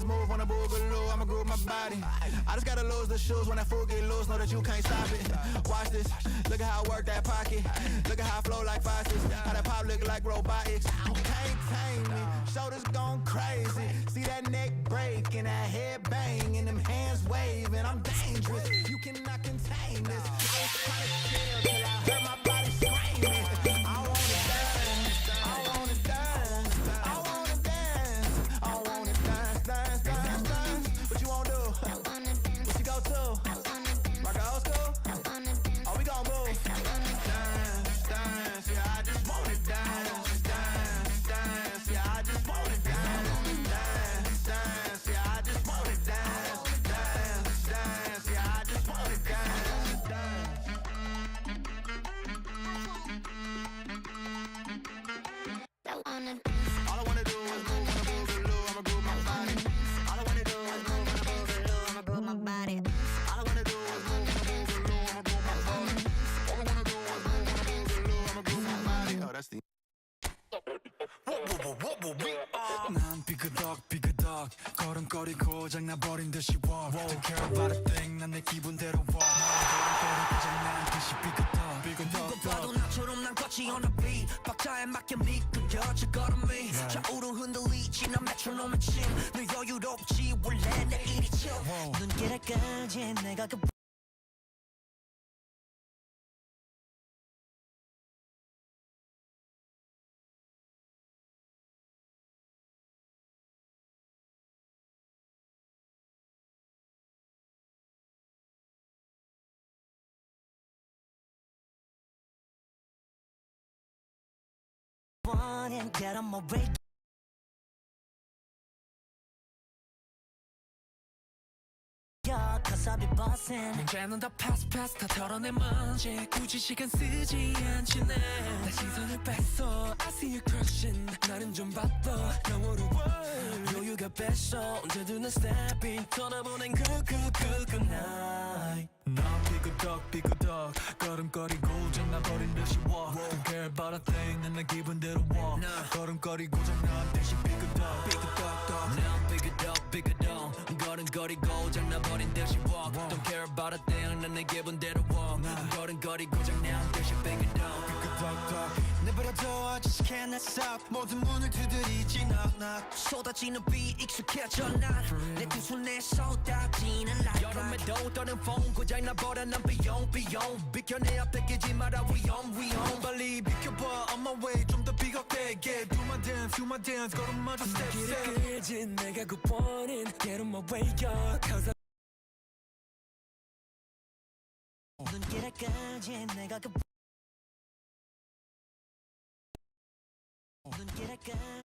is move on a boogaloo. I'ma groove my body. I just gotta lose the shoes when that fool get loose. Know that you can't stop it. Watch this. Look at how I work that pocket. Look at how I flow like faucets. How that pop look like robotics. You can't tame me. Shoulders gone crazy. See that neck break and that head bang and them hands waving. I'm dangerous. You cannot contain this. I was trying to chill till I heard my body screaming. I wanna dance. I wanna dance. I wanna dance. I wanna dance, dance, dance, dance. What you wanna do? What you go to? Rock a old school? Oh, we gon' move. Dance, dance. Yeah, I just wanna dance, dance, dance. Yeah, I just wanna dance, dance, dance. Yeah, I just wanna dance, dance, dance. Yeah, I just wanna dance, dance. All I wanna do is move on a boogaloo. I'ma groove my body. All I wanna do is move on a boogaloo. I'ma groove my body. All I wanna do is move on a boogaloo. I'ma groove my body. All I wanna do is move on a boogaloo. I'ma groove my body. Oh, that's the. 난 삐그덕 삐그덕 걸음걸이 고장나버린 듯이 walk Don't care about a thing 난 내 기분대로 walk 걸음걸이 고장난 듯이 삐그덕 삐그덕 누가 봐도 나처럼 난 걷지 on a beat 박자에 맞게 미끄러져 걸음이 좌우로 흔들리지 난 메트로놈의 침늘 여유롭지 원래 내 일이 chill 눈길을 끌지 내가 그 one and get on my way. Cause I'll be bossing 문제는 다 pass pass 다 털어내 먼지 굳이 시간 쓰지 않지 내 시선을 뺐어 I see you crushing 나는 좀 바빠 영어로 여유가 뺐어 언제든 난 stepping 떠나보낸 good night 난 삐그덕 삐그덕 걸음걸이 고장나버린 듯이 walk Don't care about a thing 난 내 기분대로 walk 걸음걸이 고장난 듯이 삐그덕 삐그덕 난 삐그덕 걸음걸이 고장나버린 듯이 walk Don't care about a thing 난 내 기분대로 walk 걸음걸이 고장난 듯이 삐그덕 삐그덕 내버려둬 아저씨 can't stop 모든 문을 두드리지 knock 쏟아지는 비 익숙해져 난내 두 손에 쏟아지는 light 여름에도 떠는 폰 고장나버려 난 비용 비켜 내 앞에 끼지 마라 위험 빨리 비켜봐 on my way 좀 더 비겁되게 Do my dance 걸음마저 step 길을 끌지 내가 굿보는 Get on my way up Cause I 눈길을 끌지 내가 그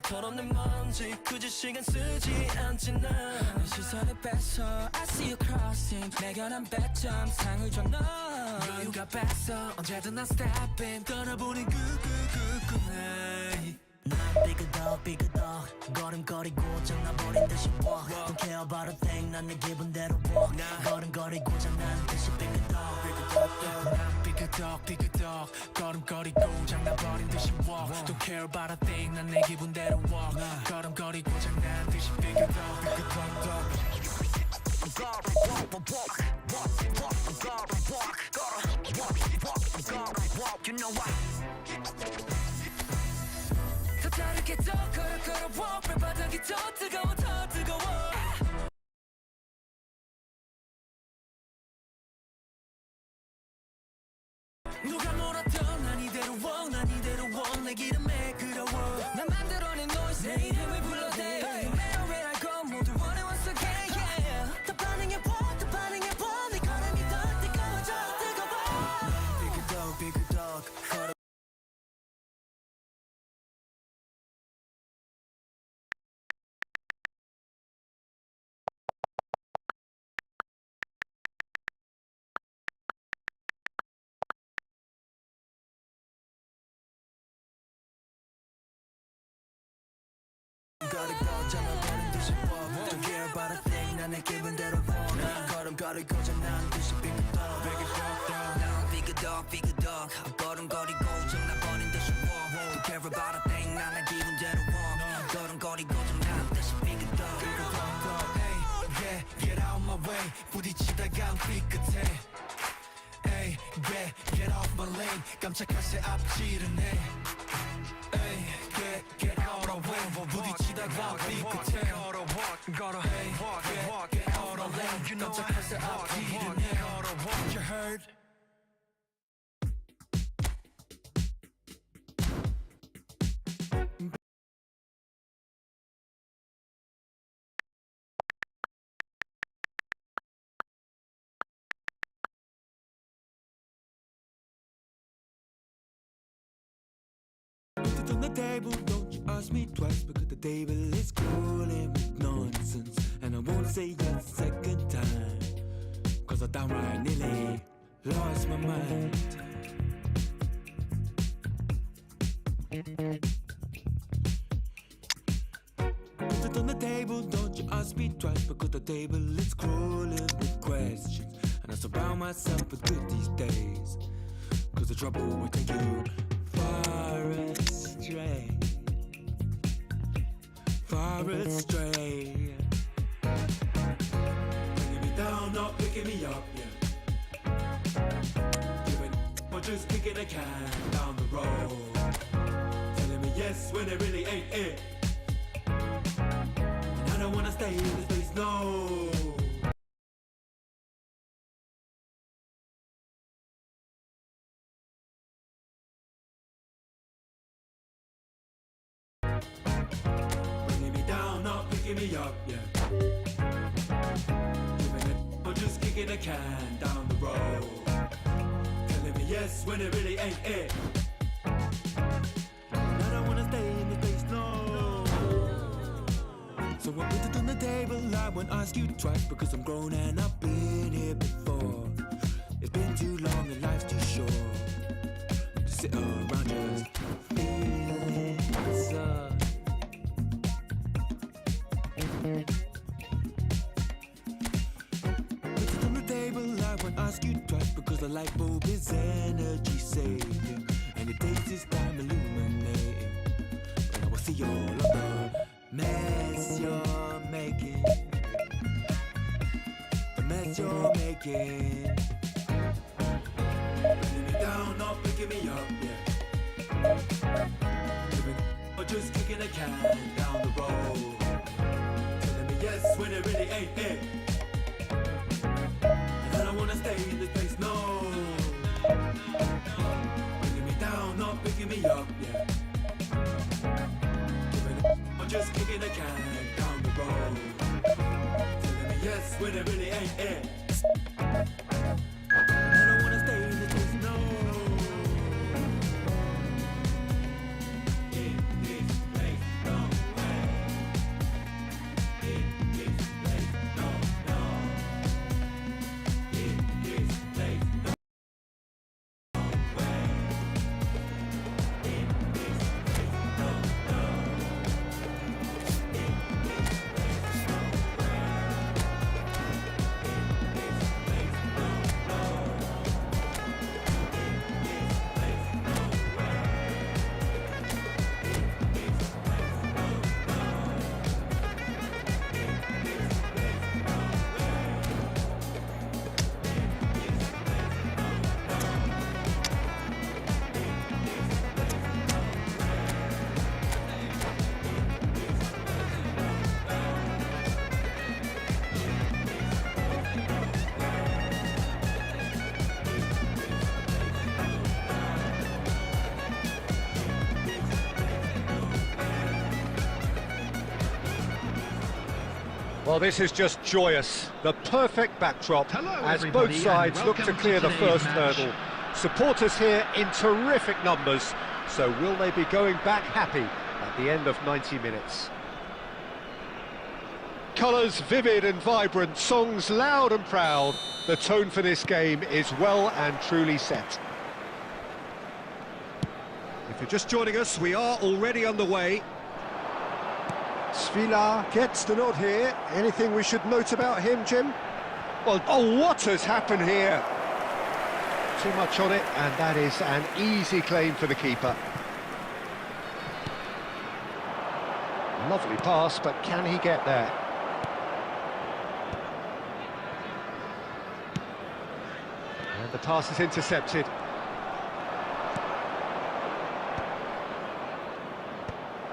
털어낸 먼지 굳이 시간 쓰지 않지 난 시선을 뺐어 I see you crossing 내가 난 100점 상을 줘 너 여유가 뺐어 언제든 난 stepping 떠나보니 good night 난 삐그덕 걸음걸이 고장나버린 듯이 walk Don't care about a thing 난 내 기분대로 walk 걸음걸이 고장난 듯이 삐그덕 난 삐그덕 걸음걸이 고장나버린 듯이 walk Don't care about a thing 난 내 기분대로 walk 걸음걸이 고장난 듯이 삐그덕 You know what 더 다르게 더 걸어 walk 발바닥이 더 뜨거워 누가 뭐라던 난 이대로 walk 내 기름에 그려워 난 만들어낸 noise 내 이름을 불러대 Where I go 모두 원해 once again yeah 더 반응해봐 네 걸음이 더 뜨거워져 삐그덕 걸음 걸음걸이 고장나버린 듯이 walk Don't care about a thing 난 내 기분대로 walk 걸음걸이 고장난 듯이 삐그덕 난 삐그덕 걸음걸이 고장나버린 듯이 walk Don't care about a thing 난 내 기분대로 walk 걸음걸이 고장난 듯이 삐그덕 부딪히다가 삐끗해 Ay, get off my lane 깜짝할 새 앞지르네 Ay, get out of way 부딪히다가 삐끗해 Ay, get out of lane 깜짝할 새 앞지르네 You heard? Put it on the table, don't you ask me twice because the table is crawling with nonsense and I won't say yes second time cause I downright nearly lost my mind. Put it on the table, don't you ask me twice because the table is crawling with questions and I surround myself with good these days cause the trouble will take you far astray, far astray. Bringing me down, not picking me up, yeah. Giving or just kicking a can down the road. Telling me yes when it really ain't it. And I don't wanna stay in this place, no. Bringing me down, not picking me up, yeah. Giving it or just kicking a can down the road. Telling me yes when it really ain't it. And I don't wanna stay in this place, no. So I put it on the table, I won't ask you twice because I'm grown and I've been here before. It's been too long and life's too short to sit around just feeling so. Put it on the table, I won't ask you twice because the light bulb is energy saving and it takes its time illuminating. And I will see all of the mess you're making, the mess you're making. Bringing me down, not picking me up, yeah. Giving or just kicking a can down the road. Yes, when it really ain't it. And I don't wanna stay in this place, no. Bringing me down, not picking me up, yeah. Giving it, or just kicking a can down the road. Telling me yes, when it really ain't it. And I don't wanna stay in this place, no. Well, this is just joyous. The perfect backdrop as both sides look to clear the first hurdle. Supporters here in terrific numbers. So will they be going back happy at the end of 90 minutes? Colours vivid and vibrant, songs loud and proud. The tone for this game is well and truly set. If you're just joining us, we are already underway. Svila gets the nod here. Anything we should note about him, Jim? Well, oh, what has happened here? Too much on it, and that is an easy claim for the keeper. Lovely pass, but can he get there? pass is intercepted.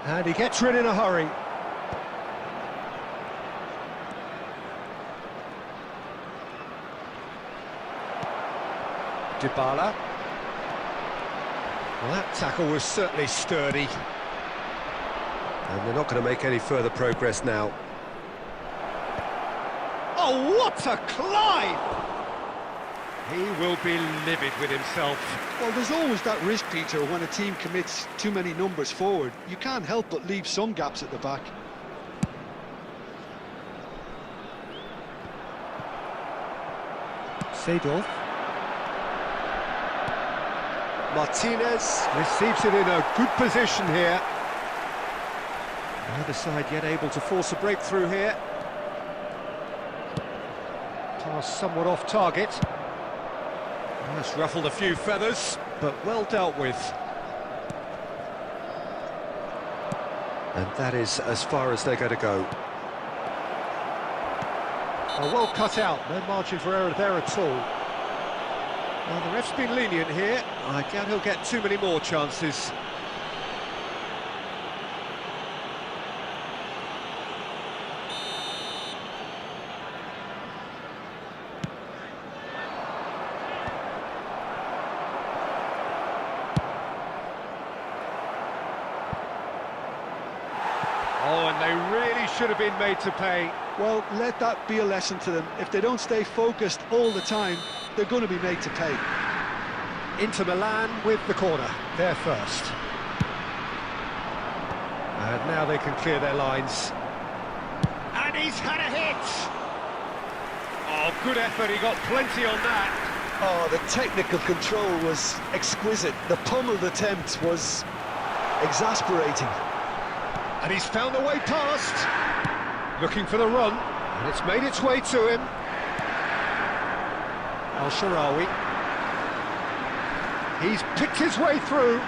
And he gets rid in a hurry. Dybala. Well, that tackle was certainly sturdy. And they're not going to make any further progress now. Oh, what a climb! He will be livid with himself. Well, there's always that risk, Peter, when a team commits too many numbers forward. You can't help but leave some gaps at the back. Seedorf. Martinez receives it in a good position here. Neither side yet able to force a breakthrough here. Pass somewhat off target. That's ruffled a few feathers, but well dealt with. And that is as far as they're going to go. Oh, well cut out, no margin for error there at all. Well, the ref's been lenient here. I doubt he'll get too many more chances. Oh, and they really should have been made to pay. Well, let that be a lesson to them. If they don't stay focused all the time, they're going to be made to pay. Inter Milan with the corner, they're first. And now they can clear their lines. And he's had a hit! Oh, good effort, he got plenty on that. Oh, the technical control was exquisite. The pummeled attempt was exasperating. And he's found a way past. Looking for the run, and it's made its way to him. Al-Sharawi. He's picked his way through.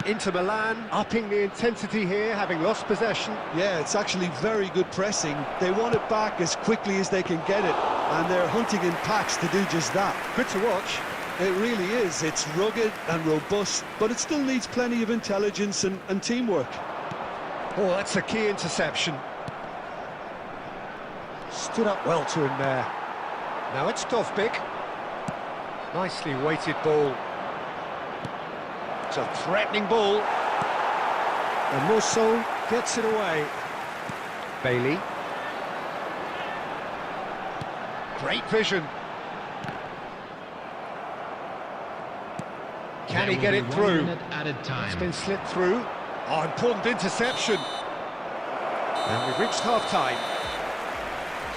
Inter Milan upping the intensity here, having lost possession. Yeah, it's actually very good pressing. They want it back as quickly as they can get it, and they're hunting in packs to do just that. Good to watch. It really is. It's rugged and robust, but it still needs plenty of intelligence and teamwork. Oh, that's a key interception. Stood up well to him there. Now it's Dovbik. Nicely weighted ball. It's a threatening ball. And Musso gets it away. Bailey. Great vision. Can he get it through? It's been slipped through. Oh, important interception. And we've reached half-time.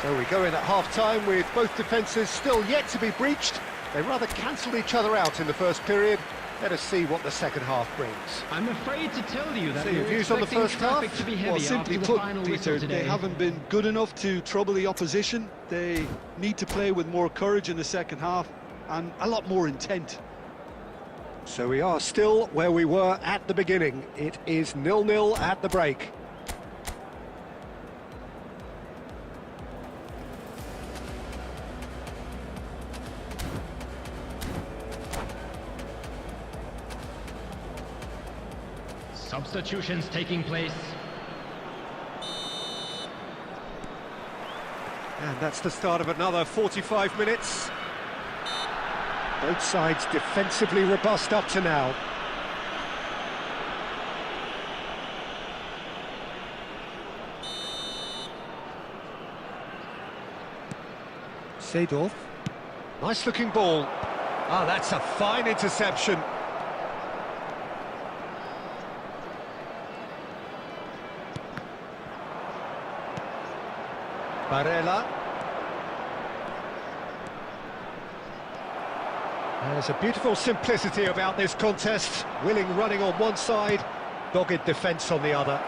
So we go in at half-time with both defences still yet to be breached. They rather cancelled each other out in the first period. Let us see what the second half brings. I'm afraid to tell you that So your views on the first half? to be heavy Well, simply after the put, final Peter, whistle today. they haven't been good enough to trouble the opposition. They need to play with more courage in the second half and a lot more intent. So we are still where we were at the beginning. It is 0-0 at the break. Substitutions taking place. And that's the start of another 45 minutes. Both sides defensively robust up to now. Seedorf. Nice looking ball. Ah, that's a fine interception. Barella. There's a beautiful simplicity about this contest. Willing running on one side, dogged defence on the other.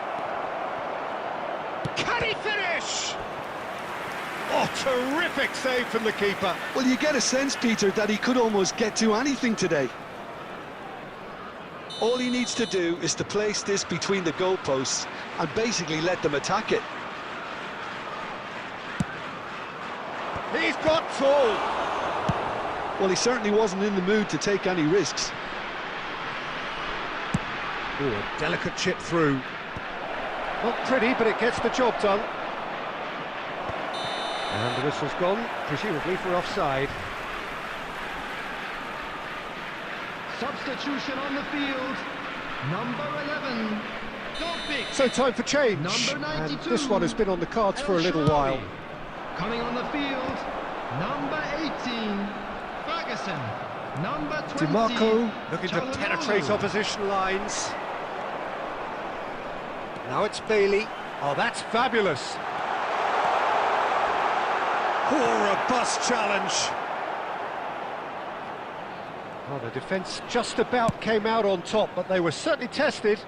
Can he finish? Oh, terrific save from the keeper. Well, you get a sense, Peter, that he could almost get to anything today. All he needs to do is to place this between the goalposts and basically let them attack it. He's got tall. Well, he certainly wasn't in the mood to take any risks. Ooh, a delicate chip through. Not pretty, but it gets the job done. And the whistle's gone, presumably for offside. Substitution on the field. Number 11. Goldpick. So time for change. Number 92. And this one has been on the cards for a little El while. Shaarawy. Coming on the field. Number 18. Ferguson. Number 20. DiMarco looking to Calhanoglu. penetrate opposition lines. Now it's Bailey. Oh, that's fabulous. Oh, robust challenge. Oh, the defence just about came out on top, but they were certainly tested.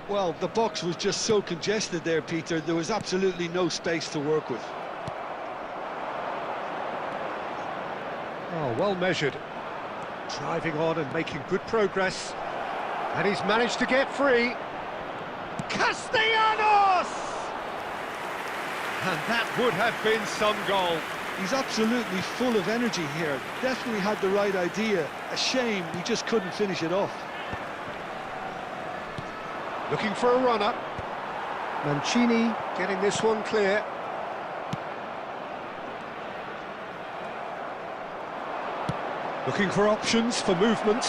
Well, the box was just so congested there, Peter. There was absolutely no space to work with. Oh, well measured. Driving on and making good progress. And he's managed to get free. Castellanos! And that would have been some goal. He's absolutely full of energy here. Definitely had the right idea. A shame he just couldn't finish it off. Looking for a runner. Mancini getting this one clear. Looking for options for movement.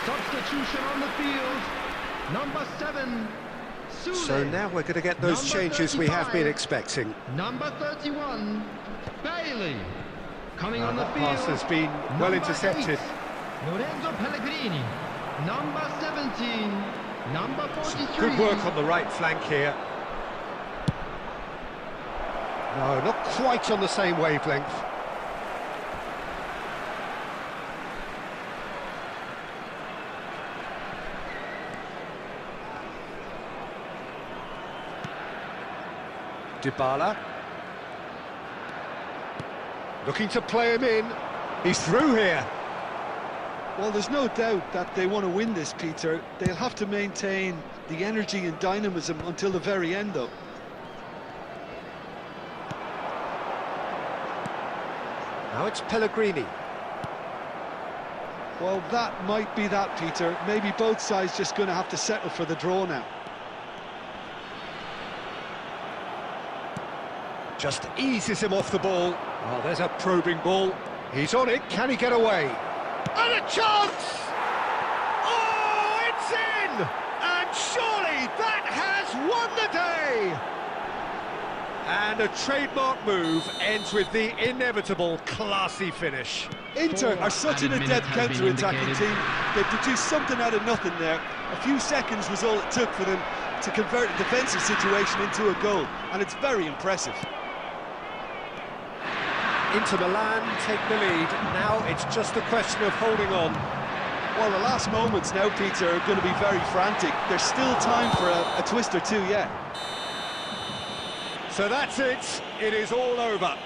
Substitution on the field. Number 7. Sule. So now we're going to get those Number changes we have 35. been expecting. Number 31. Bailey. Coming on the That field. pass has been well Number intercepted. 8. Lorenzo Pellegrini. Number 17. Number 43. Good work on the right flank here. No, not quite on the same wavelength. Dybala. Looking to play him in. He's through here. Well, there's no doubt that they want to win this, Peter. They'll have to maintain the energy and dynamism until the very end, though. Now it's Pellegrini. Well, that might be that, Peter. Maybe both sides just going to have to settle for the draw now. Just eases him off the ball. Oh, there's a probing ball. He's on it. Can he get away? And a chance! Oh, it's in! And surely that has won the day! And a trademark move ends with the inevitable classy finish. Inter are such an added adept minutes have been counter-attacking indicated. team. They produced something out of nothing there. A few seconds was all it took for them to convert a defensive situation into a goal, and it's very impressive. Inter Milan take the lead. Now it's just a question of holding on. Well, the last moments now, Peter, are going to be very frantic. There's still time for a twist or two yet. So that's it. It is all over.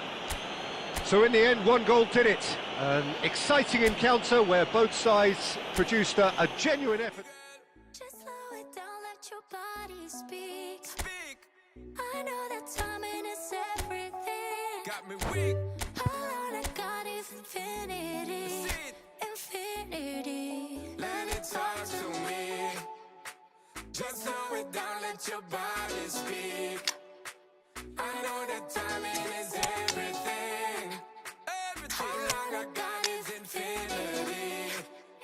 So in the end, one goal did it. An exciting encounter where both sides produced a genuine effort. Just slow it down, let your body speak. I know that timing is everything. Got me weak. All I got is infinity. Infinity. Let it talk to me. Just slow it down, let your body speak. I know that timing is everything. Everything. All I got is infinity.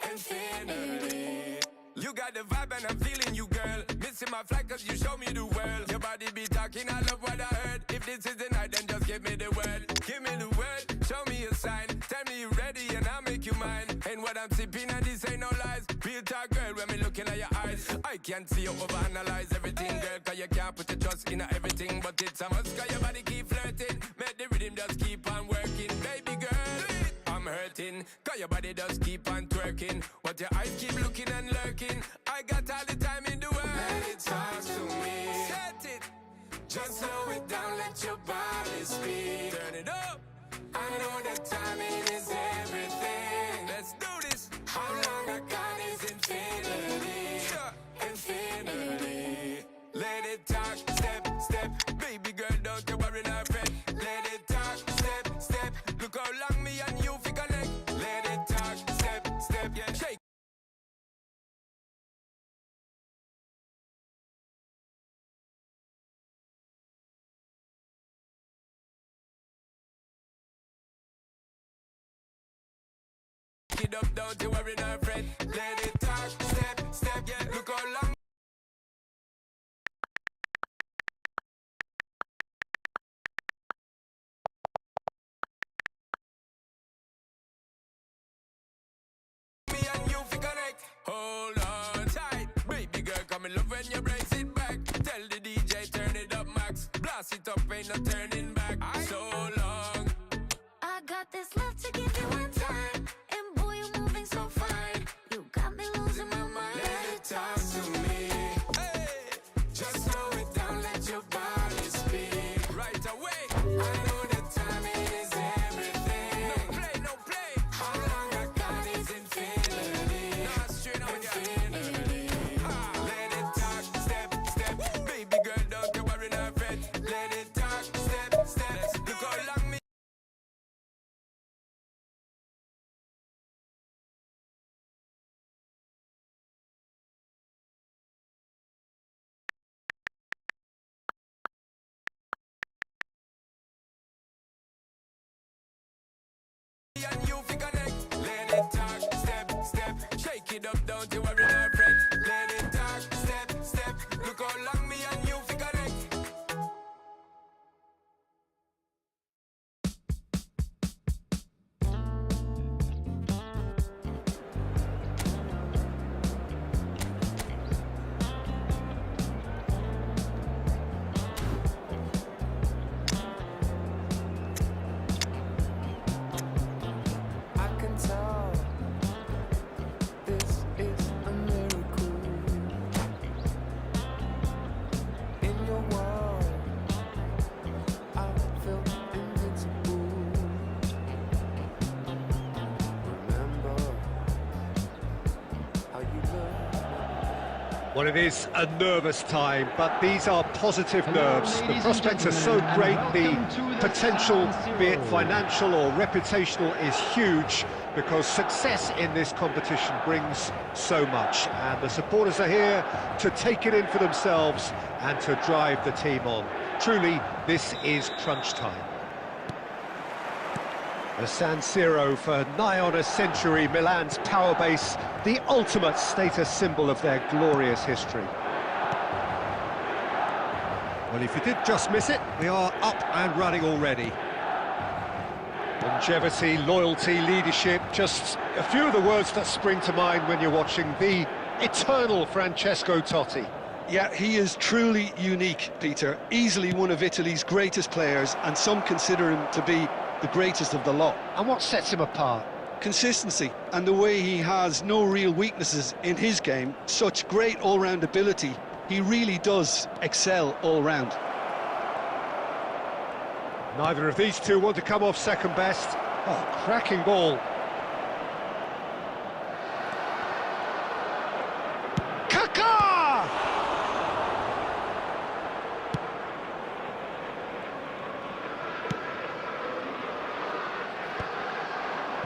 Infinity. You got the vibe and I'm feeling you, girl. Missing my flight cause you show me the world. Your body be talking, I love what I heard. If this is the night, then just give me the word. Give me the word, show me a sign. Tell me you're ready and I'll make you mine. And what I'm sipping and this ain't no lies. Real talk, girl, when me looking at your eyes. I can't see you overanalyze everything, girl. Cause you can't put your trust in everything. But it's a must, cause your body keep flirting. Make the rhythm just keep on working. Baby girl, I'm hurting. Cause your body just keep on twerking. But your eyes keep looking and lurking. I got all the time in the world. Let it talk to me. Set it. Just slow it down, let your body speak. Turn it up. I know that timing is everything. Shake it up, don't you worry, no fret. Let it talk, step, step, yeah. Look how long. Me and you fi connect. Hold on tight, baby girl, come in love when you brace it back. Tell the DJ turn it up max, blast it up, ain't no turning back. So long. I got this love to give you one time, and boy, you're moving so fine. You got me losing my mind. Let it talk to me. Hey, just slow it down, let your body speak. Right away. I know that timing is everything. No play, no play. How long I got is infinity. Nah, straight on infinity. Let it talk, step, step. Baby girl, don't you worry, no fret. Let it talk, step, step. Look how long me. And you fi connect. Let it talk, step, step. Shake it up, don't you worry, no fret. Let it talk, step, step. Look how long me and you fi connect. I can tell this is a miracle. In your world, I feel invincible. Remember how you look. Well, it is a nervous time, but these are positive nerves. The prospects are so great, the potential, be it financial or reputational, is huge, because success in this competition brings so much, and the supporters are here to take it in for themselves and to drive the team on. Truly, this is crunch time. The San Siro, for nigh on a century, Milan's power base, the ultimate status symbol of their glorious history. Well, if you did just miss it, we are up and running already. Longevity, loyalty, leadership, just a few of the words that spring to mind when you're watching the eternal Francesco Totti. Yeah, he is truly unique, Peter. Easily one of Italy's greatest players, and some consider him to be the greatest of the lot. And what sets him apart? Consistency, and the way he has no real weaknesses in his game. Such great all-round ability. He really does excel all round. Neither of these two want to come off second best. Oh, cracking ball. Kaká!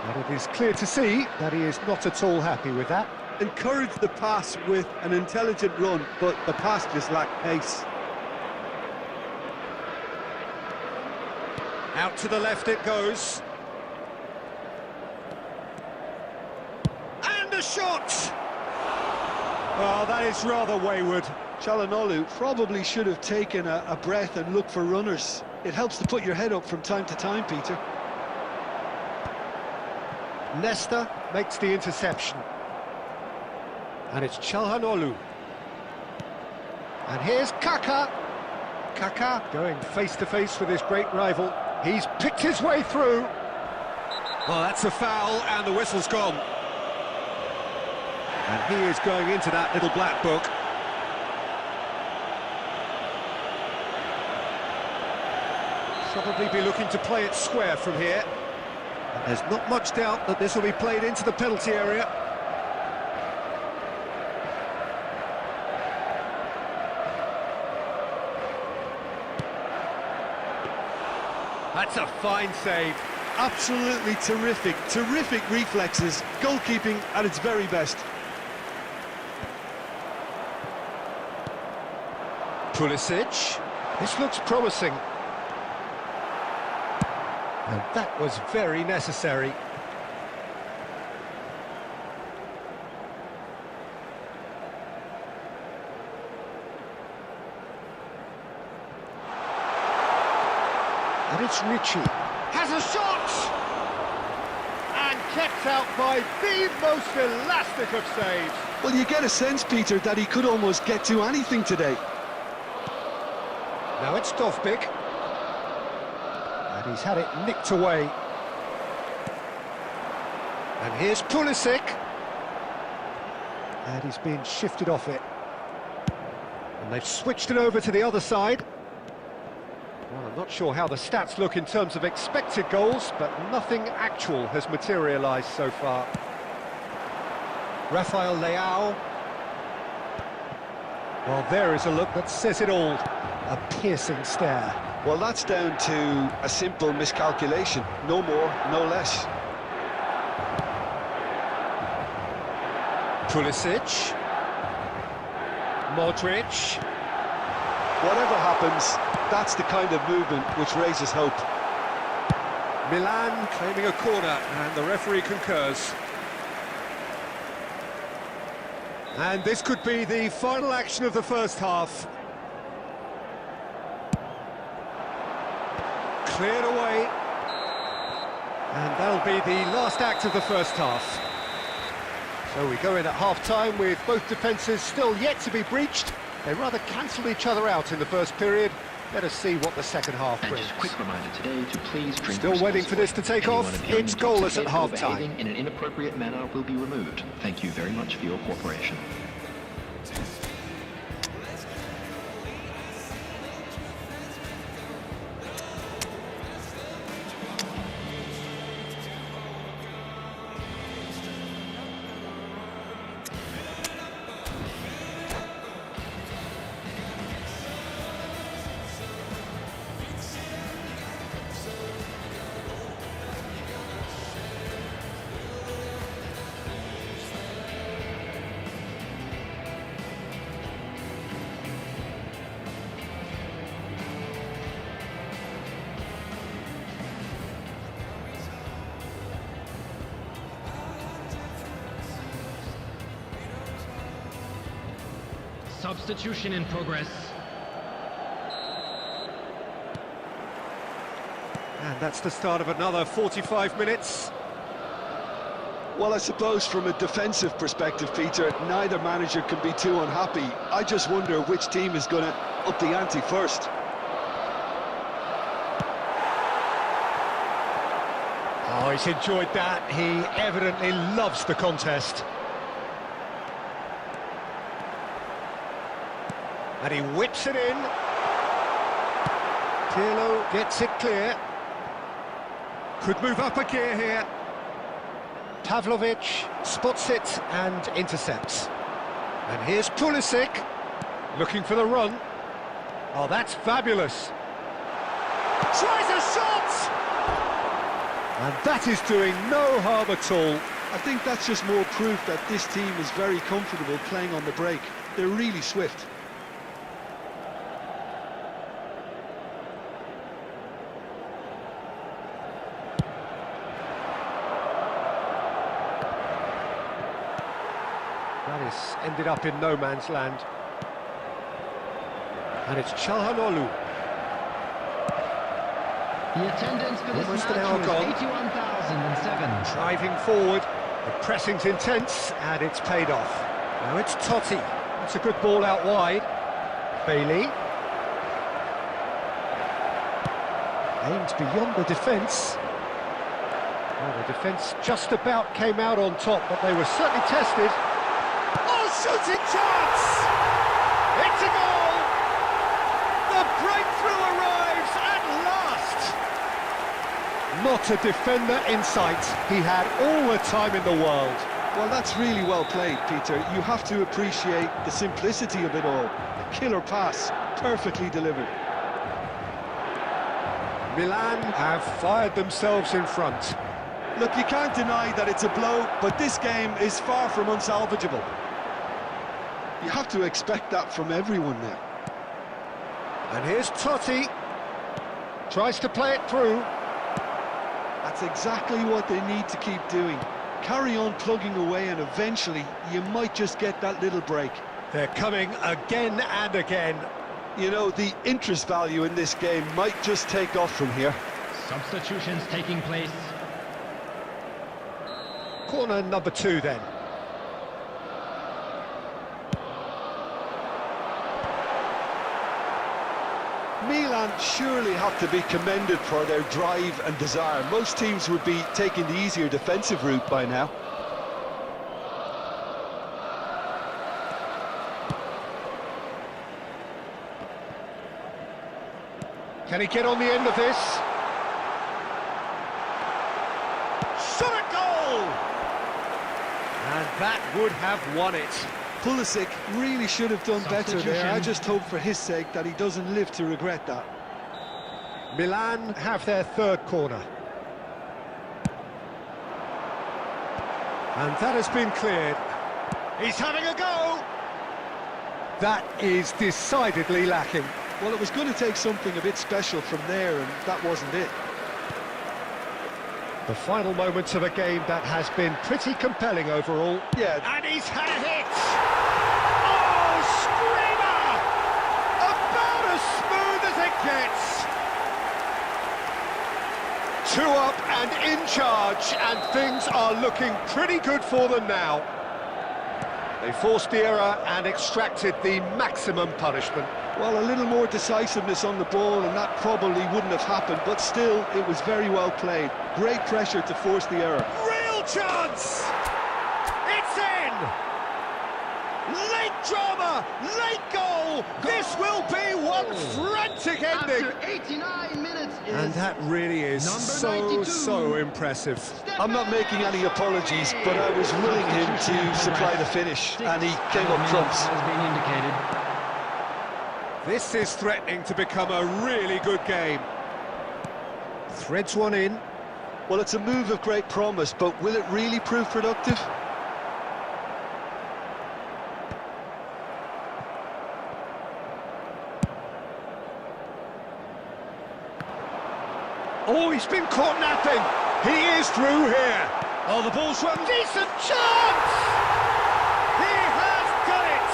And it is clear to see that he is not at all happy with that. Encouraged the pass with an intelligent run, but the pass just lacked pace. Out to the left it goes. And a shot! Oh, that is rather wayward. Çalhanoğlu probably should have taken a breath and looked for runners. It helps to put your head up from time to time, Peter. Nesta makes the interception. And it's Çalhanoğlu. And here's Kaká. Kaká going face-to-face with his great rival. He's picked his way through. Well, that's a foul, and the whistle's gone. And he is going into that little black book. Probably be looking to play it square from here. And there's not much doubt that this will be played into the penalty area. That's a fine save. Absolutely terrific, terrific reflexes. Goalkeeping at its very best. Pulisic. This looks promising. And that was very necessary. And it's Ritchie. Has a shot! And kept out by the most elastic of saves. Well, you get a sense, Peter, that he could almost get to anything today. Now it's Dovbik. And he's had it nicked away. And here's Pulisic. And he's been shifted off it. And they've switched it over to the other side. Well, I'm not sure how the stats look in terms of expected goals, but nothing actual has materialised so far. Rafael Leao. Well, there is a look that says it all. A piercing stare. Well, that's down to a simple miscalculation. No more, no less. Pulisic. Modric. Whatever happens, that's the kind of movement which raises hope. Milan claiming a corner, and the referee concurs. And this could be the final action of the first half. Cleared away. And that'll be the last act of the first half. So we go in at half-time with both defences still yet to be breached. They rather cancelled each other out in the first period. Let us see what the second half brings. And just a quick reminder today to please drink Still waiting for this to take off. It's goalless at half-time. In an inappropriate manner will be removed. Thank you very much for your cooperation. Substitution in progress. And that's the start of another 45 minutes. Well, I suppose from a defensive perspective, Peter, neither manager can be too unhappy. I just wonder which team is going to up the ante first. Oh, he's enjoyed that. He evidently loves the contest. And he whips it in. Pirlo gets it clear. Could move up a gear here. Pavlovic spots it and intercepts. And here's Pulisic, looking for the run. Oh, that's fabulous. Tries a shot! And that is doing no harm at all. I think that's just more proof that this team is very comfortable playing on the break. They're really swift. That has ended up in no man's land. And it's Çalhanoğlu. The attendance for this Almost match an hour was gone. 81,007. Driving forward, the pressing's intense, and it's paid off. Now it's Totti. That's a good ball out wide. Bailey. Aimed beyond the defence. Well, the defence just about came out on top, but they were certainly tested. Oh, shooting chance! It's a goal! The breakthrough arrives at last! Not a defender in sight. He had all the time in the world. Well, that's really well played, Peter. You have to appreciate the simplicity of it all. A killer pass, perfectly delivered. Milan have fired themselves in front. Look, you can't deny that it's a blow, but this game is far from unsalvageable. You have to expect that from everyone now. And here's Totti. Tries to play it through. That's exactly what they need to keep doing. Carry on plugging away and eventually you might just get that little break. They're coming again and again. You know, the interest value in this game might just take off from here. Substitutions taking place. Corner number 2 then. Milan surely have to be commended for their drive and desire. Most teams would be taking the easier defensive route by now. Can he get on the end of this? Shot at goal! And that would have won it. Pulisic really should have done better there. I just hope for his sake that he doesn't live to regret that. Milan have their third corner. And that has been cleared. He's having a go! That is decidedly lacking. Well, it was going to take something a bit special from there, and that wasn't it. The final moments of a game that has been pretty compelling overall. Yeah. And he's had a hit! Oh, screamer! About as smooth as it gets! 2 up and in charge, and things are looking pretty good for them now. They forced the error and extracted the maximum punishment. Well, a little more decisiveness on the ball and that probably wouldn't have happened, but still, it was very well played. Great pressure to force the error. Real chance! It's in! Late drama, late goal! This will be one frantic ending! After 89 minutes is And that really is so impressive. I'm not making any apologies, but I was willing him to supply the finish, and he came up trumps. has been indicated. This is threatening to become a really good game. Threads one in. Well, it's a move of great promise, but will it really prove productive? Oh, he's been caught napping. He is through here. Oh, the ball's run. Decent chance! He has done it!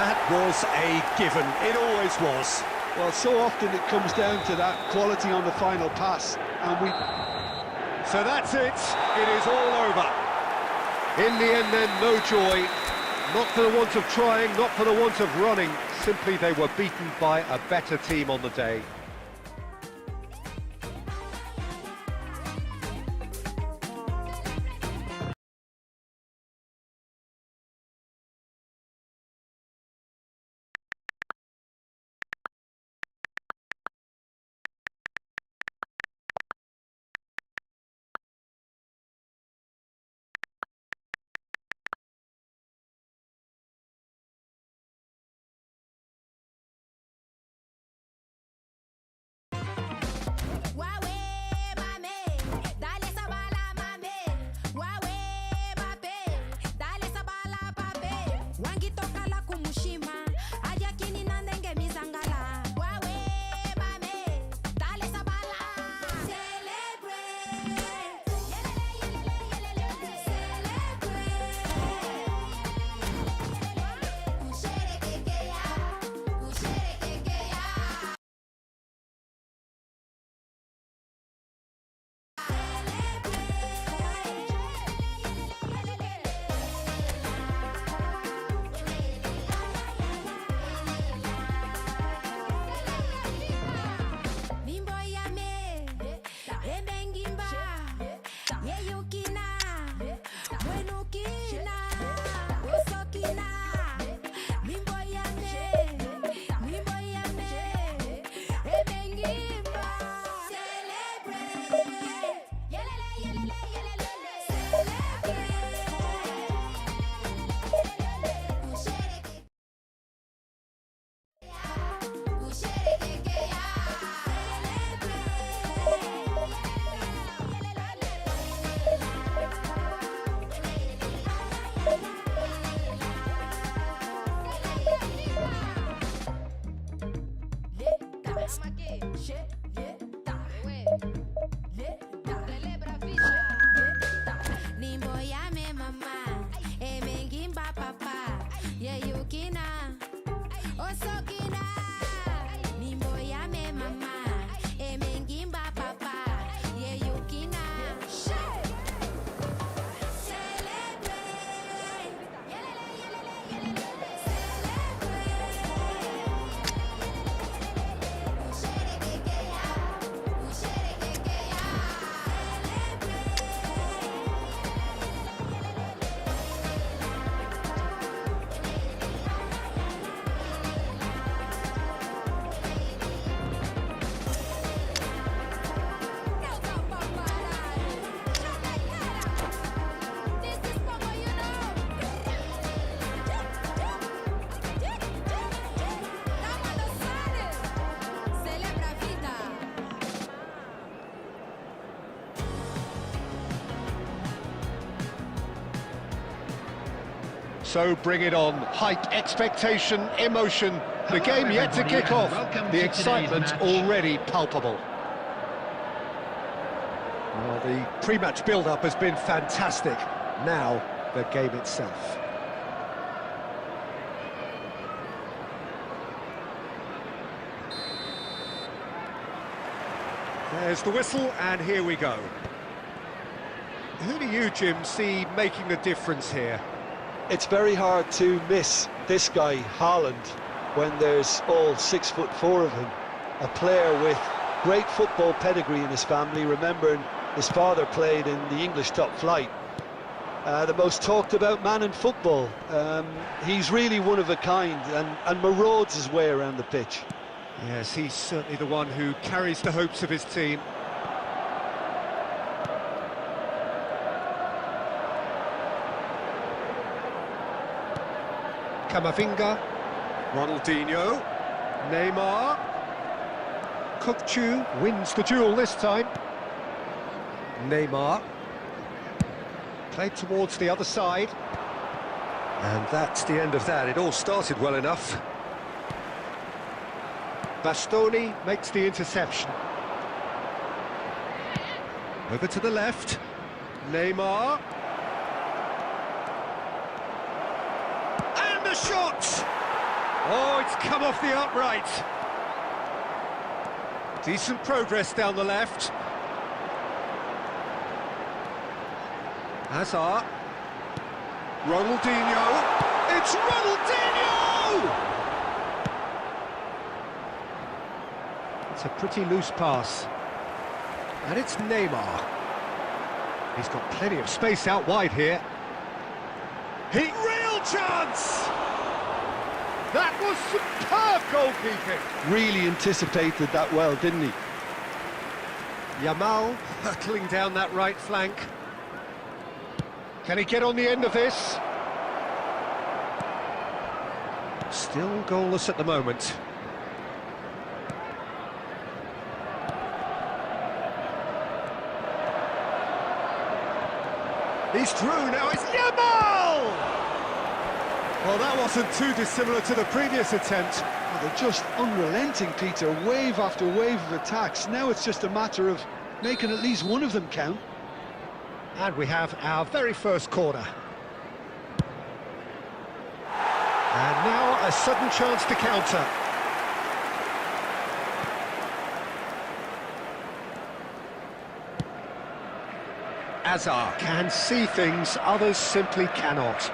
That was a given. It always was. Well, so often it comes down to that quality on the final pass, and we... So that's it. It is all over. In the end then, no joy. Not for the want of trying, not for the want of running. Simply they were beaten by a better team on the day. So bring it on. Hype, expectation, emotion. The game yet to kick off. The excitement already palpable. Well, the pre-match build-up has been fantastic. Now, the game itself. There's the whistle, and here we go. Who do you, Jim, see making the difference here? It's very hard to miss this guy, Haaland, when there's all 6'4" of him. A player with great football pedigree in his family, remembering his father played in the English top flight. The most talked about man in football. He's really one of a kind and marauds his way around the pitch. Yes, he's certainly the one who carries the hopes of his team. Camavinga, Ronaldinho, Neymar, Kukçu wins the duel this time. Neymar, played towards the other side. And that's the end of that. It all started well enough. Bastoni makes the interception. Over to the left. Neymar. And the shot! Oh, it's come off the upright. Decent progress down the left. Hazard. Ronaldinho. It's Ronaldinho! It's a pretty loose pass. And it's Neymar. He's got plenty of space out wide here. Real chance! That was superb goalkeeping. Really anticipated that well, didn't he? Yamal hurtling down that right flank. Can he get on the end of this? Still goalless at the moment. He's through, now it's Yamal! Well, that wasn't too dissimilar to the previous attempt. Well, they're just unrelenting, Peter, wave after wave of attacks. Now it's just a matter of making at least one of them count. And we have our very first corner. And now a sudden chance to counter. Hazard can see things others simply cannot.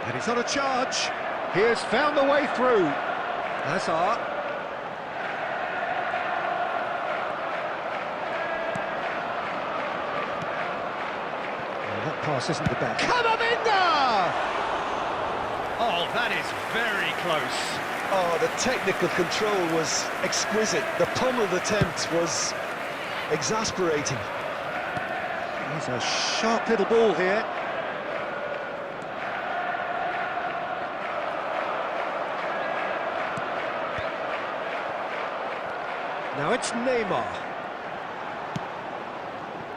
And he's on a charge. He has found the way through. Hazard. Well, that pass isn't the best. Camavinga! Oh, that is very close. Oh, the technical control was exquisite. The pummeled attempt was exasperating. There's a sharp little ball here. Now it's Neymar.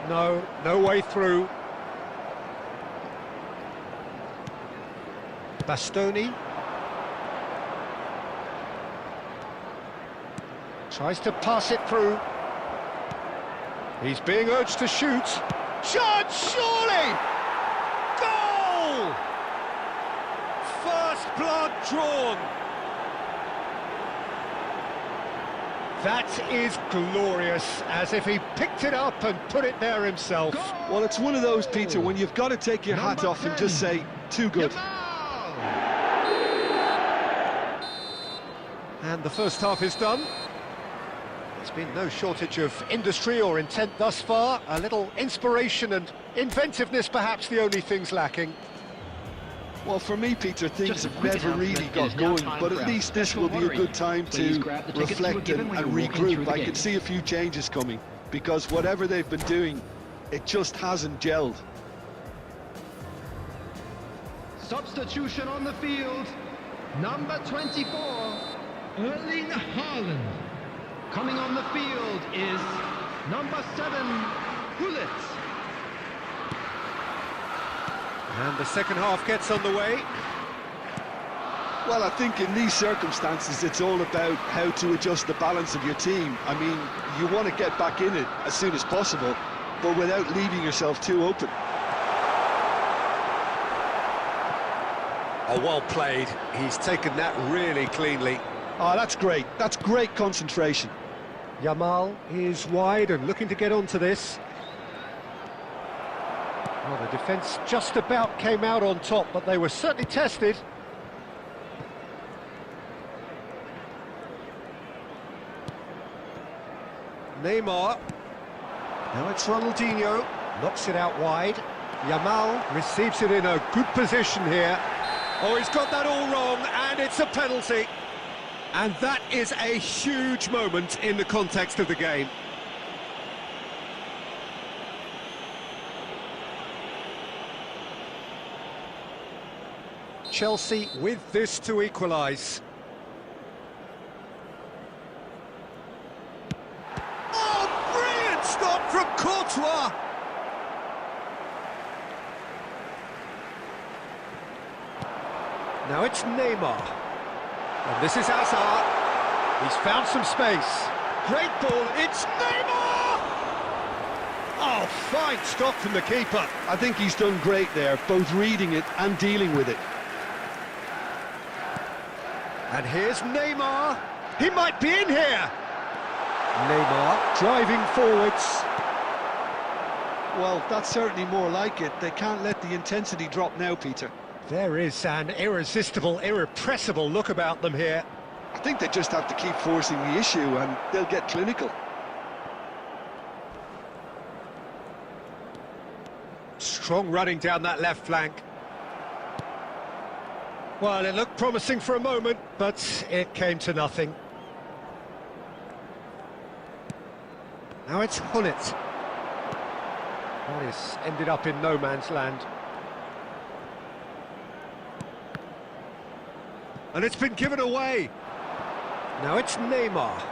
No way through. Bastoni. Tries to pass it through. He's being urged to shoot. Shot, surely! Goal! First blood drawn. That is glorious, as if he picked it up and put it there himself. Well, it's one of those, Peter, when you've got to take your hat off and just say, too good. And the first half is done. There's been no shortage of industry or intent thus far. A little inspiration and inventiveness, perhaps the only things lacking. Well, for me, Peter, things have never really got going, but at least this will be a good time to reflect and regroup. I can see a few changes coming, because whatever they've been doing, it just hasn't gelled. Substitution on the field, number 24, Erling Haaland. Coming on the field is number 7, Gullit. And the second half gets underway. Well, I think in these circumstances, it's all about how to adjust the balance of your team. I mean, you want to get back in it as soon as possible, but without leaving yourself too open. Oh, well played. He's taken that really cleanly. Oh, that's great. That's great concentration. Yamal is wide and looking to get onto this. Well, the defence just about came out on top, but they were certainly tested. Neymar. Now it's Ronaldinho. Knocks it out wide. Yamal receives it in a good position here. Oh, he's got that all wrong, and it's a penalty. And that is a huge moment in the context of the game. Chelsea with this to equalise. Oh, brilliant stop from Courtois! Now it's Neymar. And this is Hazard. He's found some space. Great ball, it's Neymar! Oh, fine stop from the keeper. I think he's done great there, both reading it and dealing with it. And here's Neymar. He might be in here. Neymar driving forwards. Well, that's certainly more like it. They can't let the intensity drop now, Peter. There is an irresistible, irrepressible look about them here. I think they just have to keep forcing the issue and they'll get clinical. Strong running down that left flank. Well, it looked promising for a moment, but it came to nothing. Now it's Gullit. Well, it's ended up in no man's land. And it's been given away. Now it's Neymar.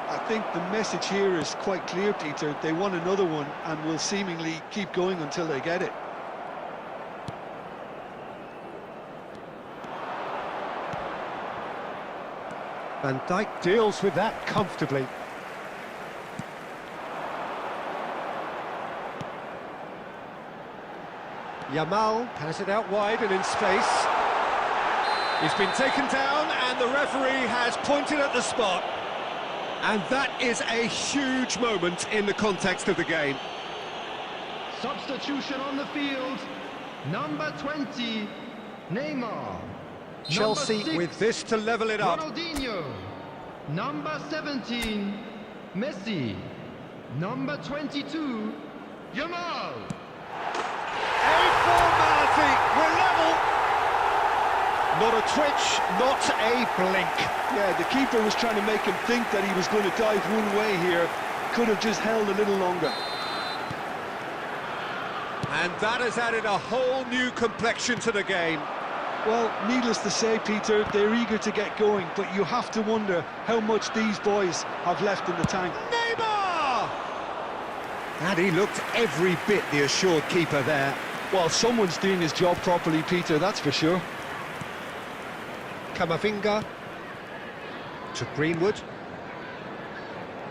I think the message here is quite clear, Peter. They want another one and will seemingly keep going until they get it. Van Dijk deals with that comfortably. Yamal has it out wide and in space. He's been taken down and the referee has pointed at the spot. And that is a huge moment in the context of the game. Substitution on the field, number 20, Neymar. Chelsea number 6, with this to level it up. Ronaldinho. Number 17, Messi. Number 22, Yamal. A formality, we're level. Not a twitch, not a blink. Yeah, the keeper was trying to make him think that he was going to dive one way here. Could have just held a little longer. And that has added a whole new complexion to the game. Well, needless to say, Peter, they're eager to get going, but you have to wonder how much these boys have left in the tank. Neymar! And he looked every bit the assured keeper there. Well, someone's doing his job properly, Peter, that's for sure. Camavinga to Greenwood.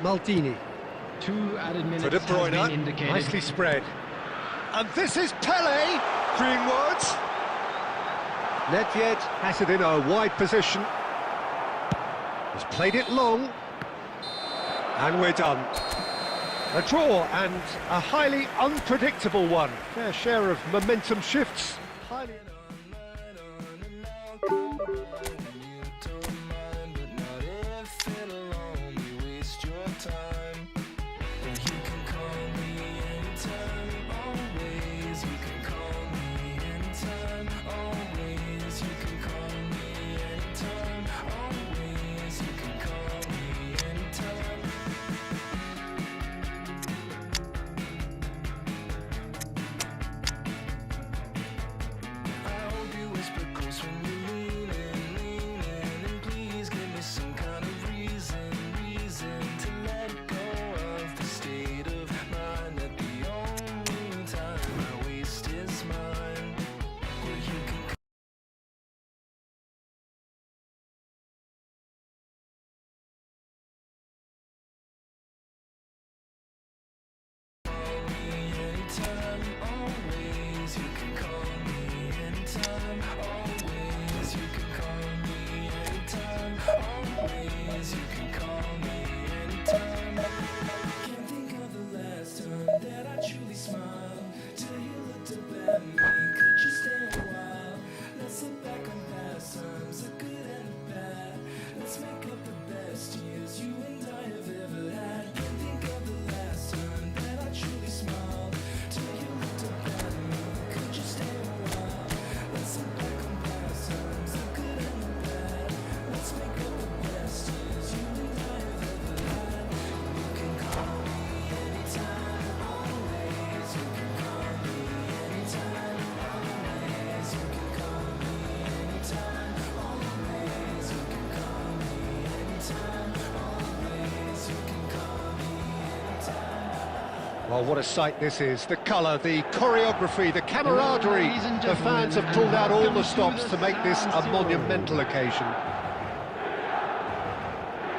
Maldini 2 added minutes for De has been Bruyne, indicated. nicely spread. And this is Pele. Greenwood. Nedved has it in a wide position. He's played it long. And we're done. A draw and a highly unpredictable one. Fair share of momentum shifts. Highly... Well, what a sight this is. The colour, the choreography, the camaraderie. The fans have pulled out all the stops to make this a monumental occasion.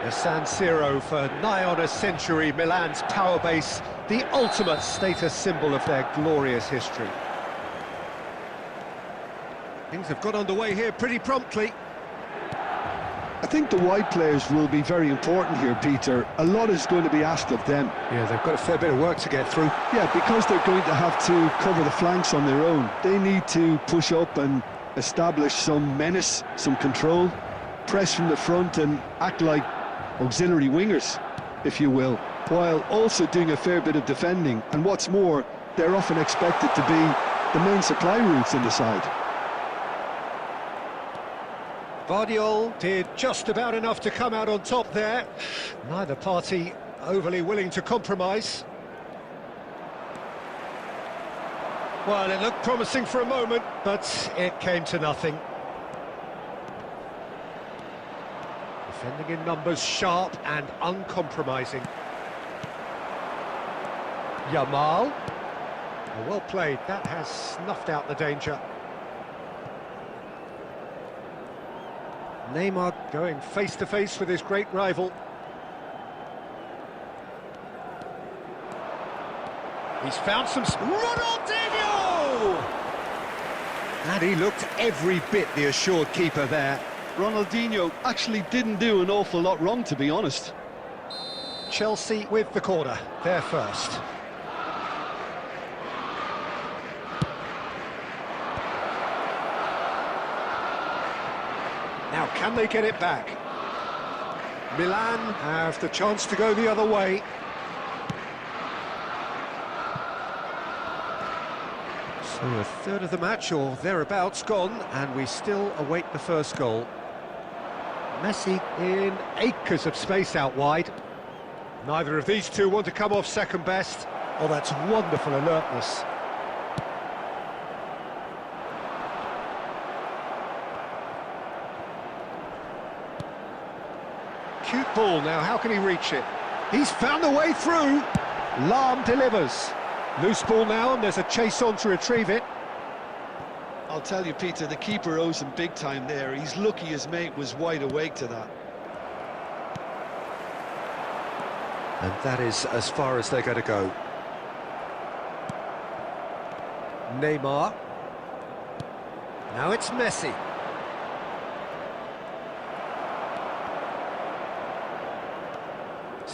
The San Siro for nigh on a century, Milan's power base, the ultimate status symbol of their glorious history. Things have got underway here pretty promptly. I think the wide players will be very important here, Peter. A lot is going to be asked of them. Yeah, they've got a fair bit of work to get through. Yeah, because they're going to have to cover the flanks on their own. They need to push up and establish some menace, some control, press from the front and act like auxiliary wingers, if you will, while also doing a fair bit of defending. And what's more, they're often expected to be the main supply routes in the side. Vardiol did just about enough to come out on top there. Neither party overly willing to compromise. Well, it looked promising for a moment, but it came to nothing. Defending in numbers, sharp and uncompromising. Yamal. Oh, well played, that has snuffed out the danger. Neymar going face-to-face with his great rival. He's found some... Ronaldinho! And he looked every bit the assured keeper there. Ronaldinho actually didn't do an awful lot wrong, to be honest. Chelsea with the corner, they're first. Now, can they get it back? Milan have the chance to go the other way. So a third of the match, or thereabouts, gone, and we still await the first goal. Messi in acres of space out wide. Neither of these two want to come off second best. Oh, that's wonderful alertness. Cute ball now, how can he reach it? He's found the way through. Lahm delivers. Loose ball now, and there's a chase on to retrieve it. I'll tell you, Peter, the keeper owes him big time there. He's lucky his mate was wide awake to that. And that is as far as they're going to go. Neymar. Now it's Messi.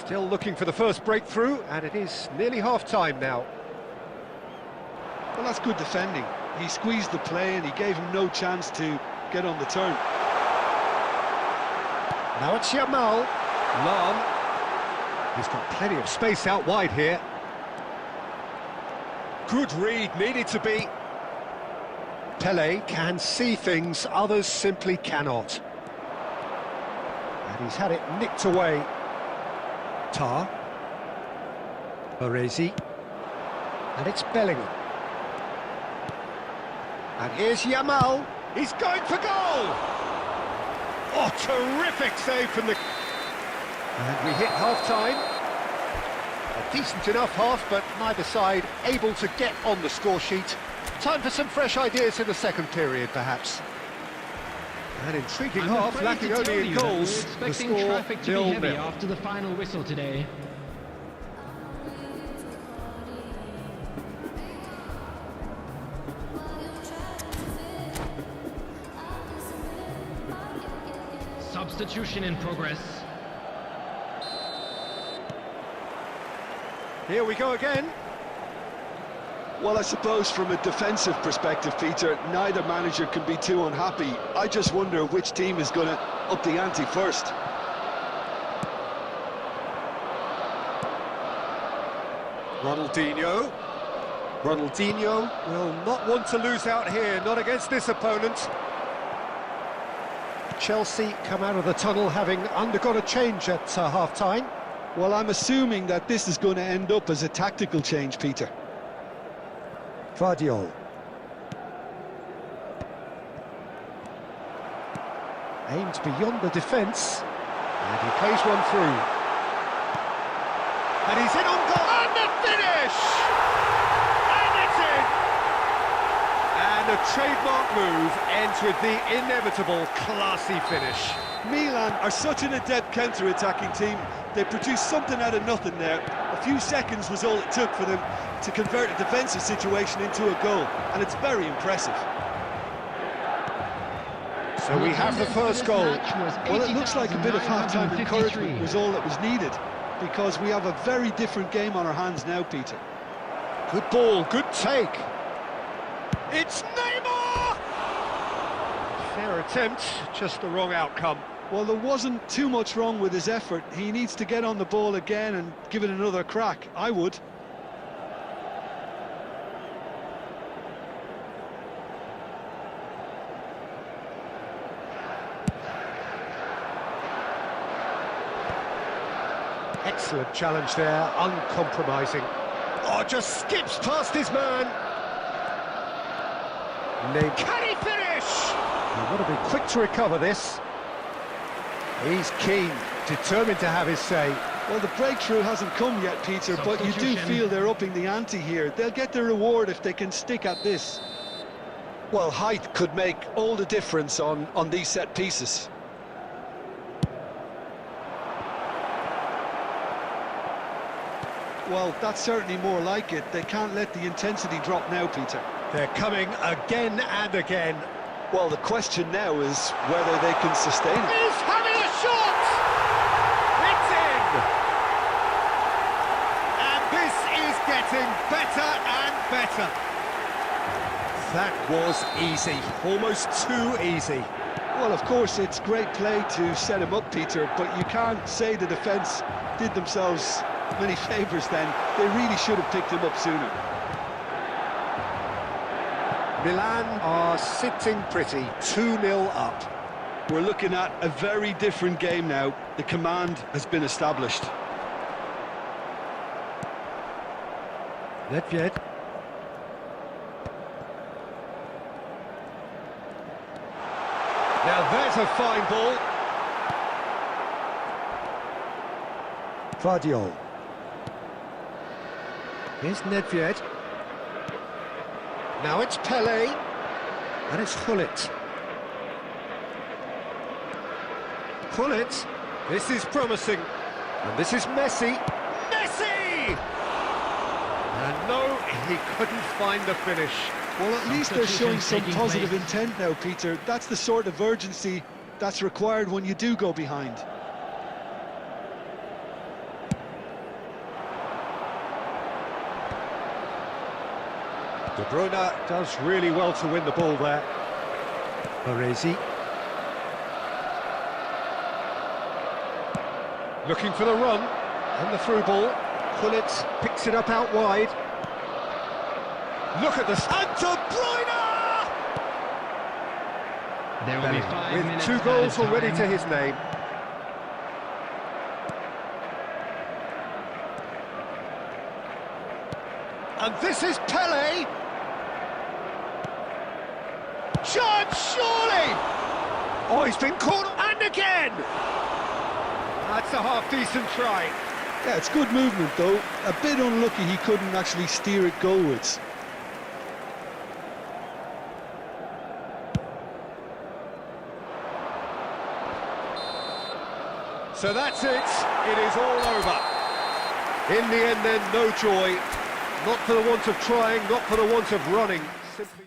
Still looking for the first breakthrough, and it is nearly half-time now. Well, that's good defending. He squeezed the play and he gave him no chance to get on the turn. Now it's Yamal. Long. He's got plenty of space out wide here. Good read, needed to be. Pele can see things others simply cannot. And he's had it nicked away. Tar. Baresi. And it's Bellingham. And here's Yamal. He's going for goal! Oh, terrific save from the... And we hit half-time. A decent enough half, but neither side able to get on the score sheet. Time for some fresh ideas in the second period, perhaps. An intriguing half, lacking only in goals. We're expecting traffic to be heavy after the final whistle today. Substitution in progress. Here we go again. Well, I suppose from a defensive perspective, Peter, neither manager can be too unhappy. I just wonder which team is going to up the ante first. Ronaldinho. Ronaldinho will not want to lose out here, not against this opponent. Chelsea come out of the tunnel having undergone a change at half-time. Well, I'm assuming that this is going to end up as a tactical change, Peter. Guardiola. Aimed beyond the defence, and he plays one through. And he's in on goal, and the finish! And it's in! And a trademark move ends with the inevitable classy finish. Milan are such an adept counter-attacking team. They produced something out of nothing there. A few seconds was all it took for them to convert a defensive situation into a goal, and it's very impressive. So we have the first goal. Well, it looks like a bit of half-time encouragement was all that was needed, because we have a very different game on our hands now, Peter. Good ball, good take. It's Neymar! Fair attempt, just the wrong outcome. Well, there wasn't too much wrong with his effort. He needs to get on the ball again and give it another crack. I would. Excellent challenge there, uncompromising. Oh, just skips past his man. Can he finish? He's got to be quick to recover this. He's keen, determined to have his say. Well, the breakthrough hasn't come yet, Peter, but you do feel they're upping the ante here. They'll get their reward if they can stick at this. Well, height could make all the difference on these set pieces. Well, that's certainly more like it. They can't let the intensity drop now, Peter. They're coming again and again. Well, the question now is whether they can sustain it. He's having a shot! It's in! And this is getting better and better. That was easy, almost too easy. Well, of course, it's great play to set him up, Peter, but you can't say the defence did themselves many favours then. They really should have picked him up sooner. Milan are sitting pretty, 2-0 up. We're looking at a very different game now. The command has been established. Nedved. Now there's a fine ball. Guardiola. Here's Nedved. Now it's Pele, and it's Gullit. Gullit, this is promising, and this is Messi. Messi! And no, he couldn't find the finish. Well, at least they're showing some positive intent now, Peter. That's the sort of urgency that's required when you do go behind. De Bruyne does really well to win the ball there. Baresi. Looking for the run, and the through ball. Gullit picks it up out wide. Look at this, and De Bruyne! There will be 5 minutes with 2 goals added already time. to his name. And this is Pele. Chance, surely! Oh, he's been caught, and again! That's a half-decent try. Yeah, it's good movement though. A bit unlucky he couldn't actually steer it goalwards. So that's it. It is all over. In the end then, no joy. Not for the want of trying, not for the want of running. Simply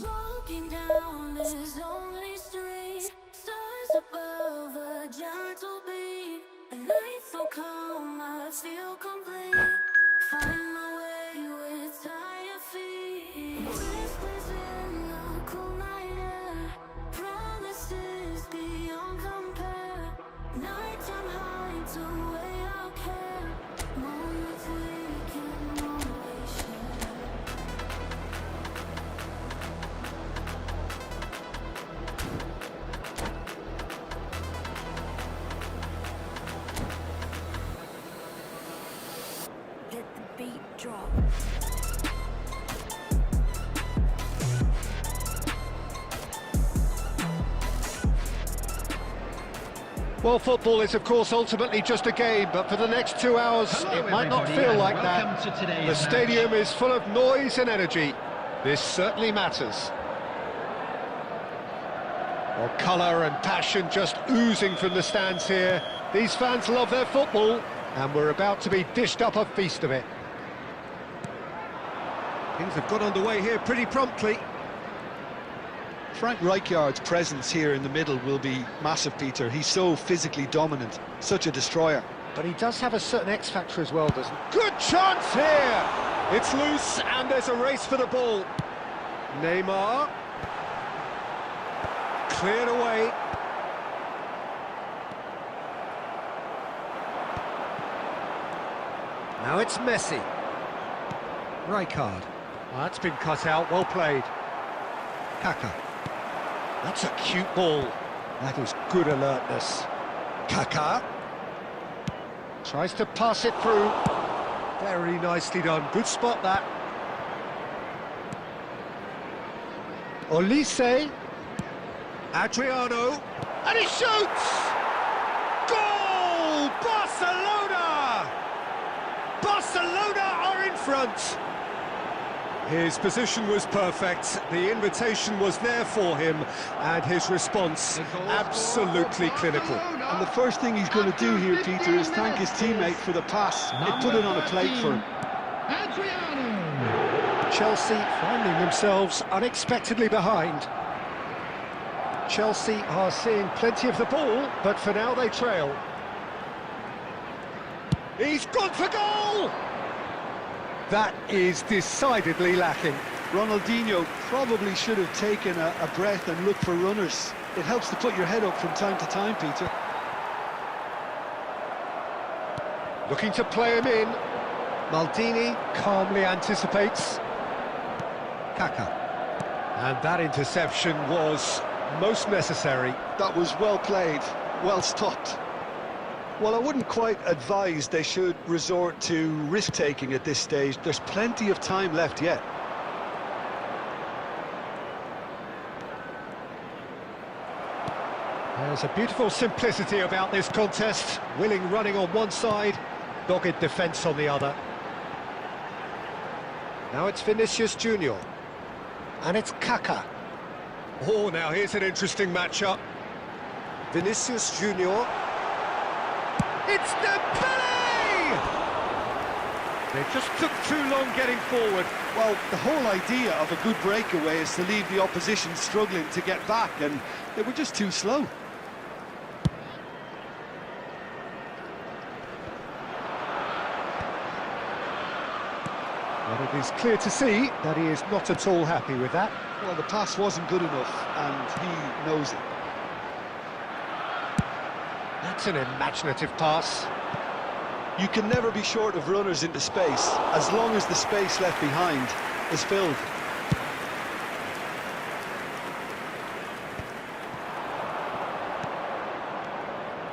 Walking down this lonely street, stars above a gentle beat. A night so calm, I feel complete. Find my way with tired feet. Whispers in the cool night air, promises beyond compare. Nighttime hides away our care. Moments we can always share. Let the beat drop. Well, football is, of course, ultimately just a game, but for the next 2 hours, Hello, it might not everybody, feel and like welcome that. to today's The stadium match. is full of noise and energy. This certainly matters. Well, colour and passion just oozing from the stands here. These fans love their football, and we're about to be dished up a feast of it. Things have got underway here pretty promptly. Frank Rijkaard's presence here in the middle will be massive, Peter. He's so physically dominant, such a destroyer. but he does have a certain X factor as well, doesn't he? Good chance here! It's loose and there's a race for the ball. Neymar. Cleared away. Now it's Messi. Rijkaard. That's been cut out, well played. Kaka. That's a cute ball. That is good alertness. Kaka. Tries to pass it through. Very nicely done. Good spot, that. Olise. Adriano. And he shoots! Goal! Barcelona! Barcelona are in front. His position was perfect, the invitation was there for him, and his response absolutely clinical. And the first thing he's going to do here, Peter, is thank his teammate for the pass. It put it on a plate for him. Chelsea finding themselves unexpectedly behind. Chelsea are seeing plenty of the ball, but for now they trail. He's gone for goal! That is decidedly lacking. Ronaldinho probably should have taken a breath and looked for runners. It helps to put your head up from time to time, Peter. Looking to play him in. Maldini calmly anticipates. Kaka. And that interception was most necessary. That was well played, well stopped. Well, I wouldn't quite advise they should resort to risk-taking at this stage. There's plenty of time left yet. There's a beautiful simplicity about this contest. Willing running on one side, dogged defence on the other. Now it's Vinicius Junior. And it's Kaka. Oh, now here's an interesting matchup. Vinicius Junior. It's Dembele! They just took too long getting forward. Well, the whole idea of a good breakaway is to leave the opposition struggling to get back, and they were just too slow. Well, it is clear to see that he is not at all happy with that. Well, the pass wasn't good enough, and he knows it. That's an imaginative pass. You can never be short of runners into space, as long as the space left behind is filled.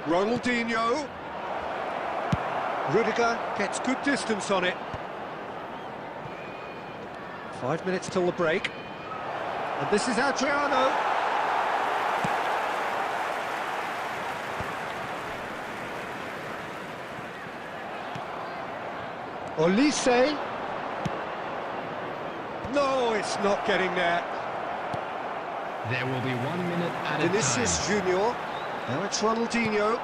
Ronaldinho. Rudiger gets good distance on it. 5 minutes till the break. And this is Adriano. Olise. No, it's not getting there. There will be 1 minute at a time. Vinicius Junior. Now it's Ronaldinho.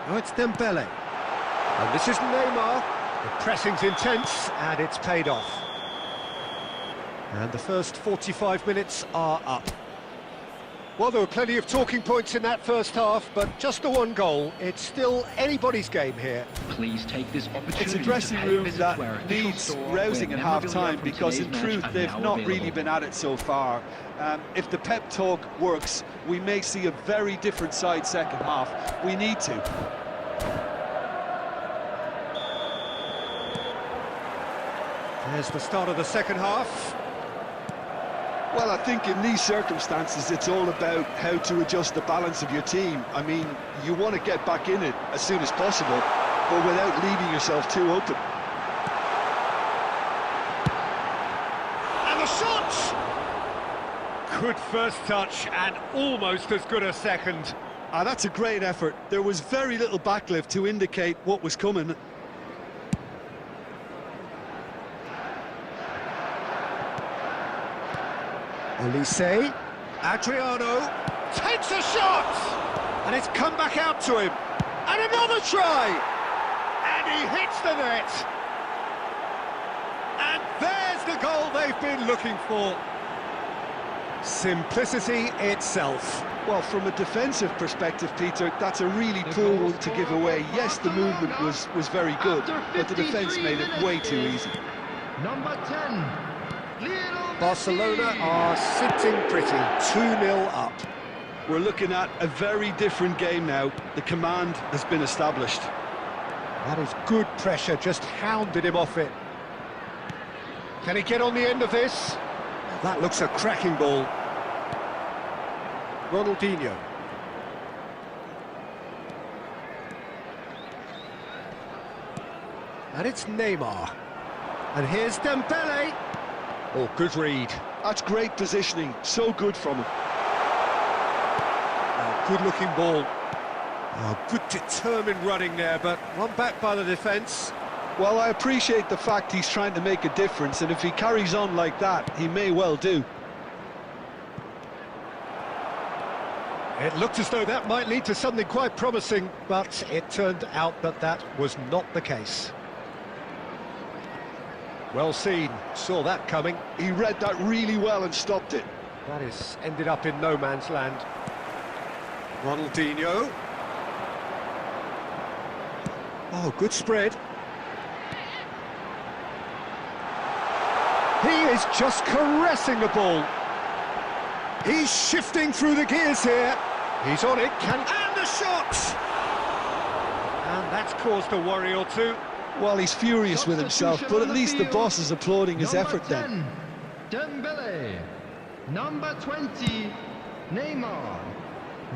Now it's Dembele. And this is Neymar. The pressing's intense, and it's paid off. And the first 45 minutes are up. Well, there were plenty of talking points in that first half, but just the one goal. It's still anybody's game here. Please take this opportunity. It's a dressing room that needs rousing at half-time, because in truth they've not really been at it so far. If the pep talk works, we may see a very different side second half. We need to. There's the start of the second half. Well, I think in these circumstances, it's all about how to adjust the balance of your team. I mean, you want to get back in it as soon as possible, but without leaving yourself too open. And the shot! Good first touch, and almost as good a second. That's a great effort. There was very little backlift to indicate what was coming. Olise, Adriano, takes a shot! And it's come back out to him. And another try! And he hits the net! And there's the goal they've been looking for. Simplicity itself. Well, from a defensive perspective, Peter, that's a really poor one to give away. Yes, the movement was very good, but the defence made it way too easy. Number 10, Lionel Barcelona Messi. are sitting pretty, 2-0 up. We're looking at a very different game now. The command has been established. That is good pressure, just hounded him off it. Can he get on the end of this? That looks a cracking ball. Ronaldinho. And it's Neymar. And here's Dembele. Oh, good read. That's great positioning, so good from him. Oh, good-looking ball. Oh, good determined running there, but run back by the defence. Well, I appreciate the fact he's trying to make a difference, and if he carries on like that, he may well do. It looked as though that might lead to something quite promising, but it turned out that that was not the case. Well seen, saw that coming. He read that really well and stopped it. That is ended up in no man's land. Ronaldinho. Oh, good spread. He is just caressing the ball. He's shifting through the gears here. He's on it, and the shot! And that's caused a worry or two. Well, he's furious with himself, but at least the boss is applauding his effort then. Dembele. Number 20, Neymar.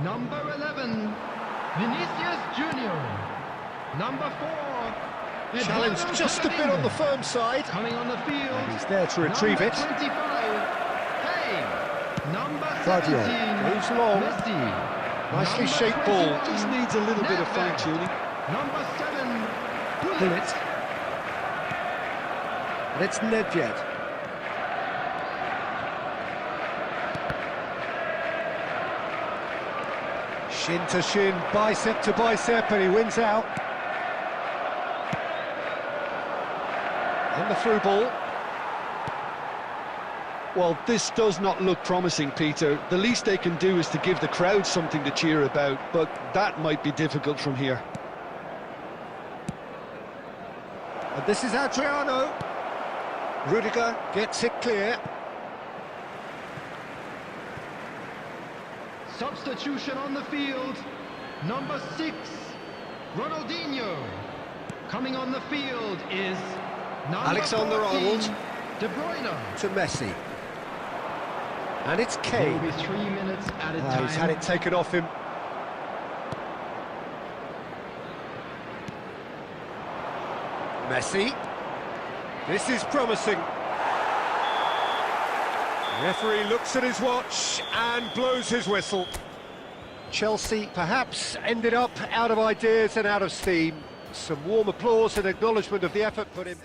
Number 11, Vinicius Junior. Number 4, Challenged just a bit on the firm side. Coming on the field. And he's there to retrieve it. Number 25, Hey. Number Guardiola 17, moves long. Messi. Nicely Number shaped ball. 21, Just needs a little bit of Nedved. fine-tuning. Number 7, Bullet. And it's Nedved. Shin to shin, bicep to bicep, and he wins out. And the through ball. Well, this does not look promising, Peter. The least they can do is to give the crowd something to cheer about, but that might be difficult from here. And this is Adriano. Rudiger gets it clear. substitution on the field. Number 6, Ronaldinho. Coming on the field is number Alexander-Arnold. 14, De Bruyne. To Messi. And it's It Kane. will be 3 minutes at a time. He's had it taken off him. Messi. This is promising. Referee looks at his watch and blows his whistle. Chelsea perhaps ended up out of ideas and out of steam. Some warm applause and acknowledgement of the effort put in.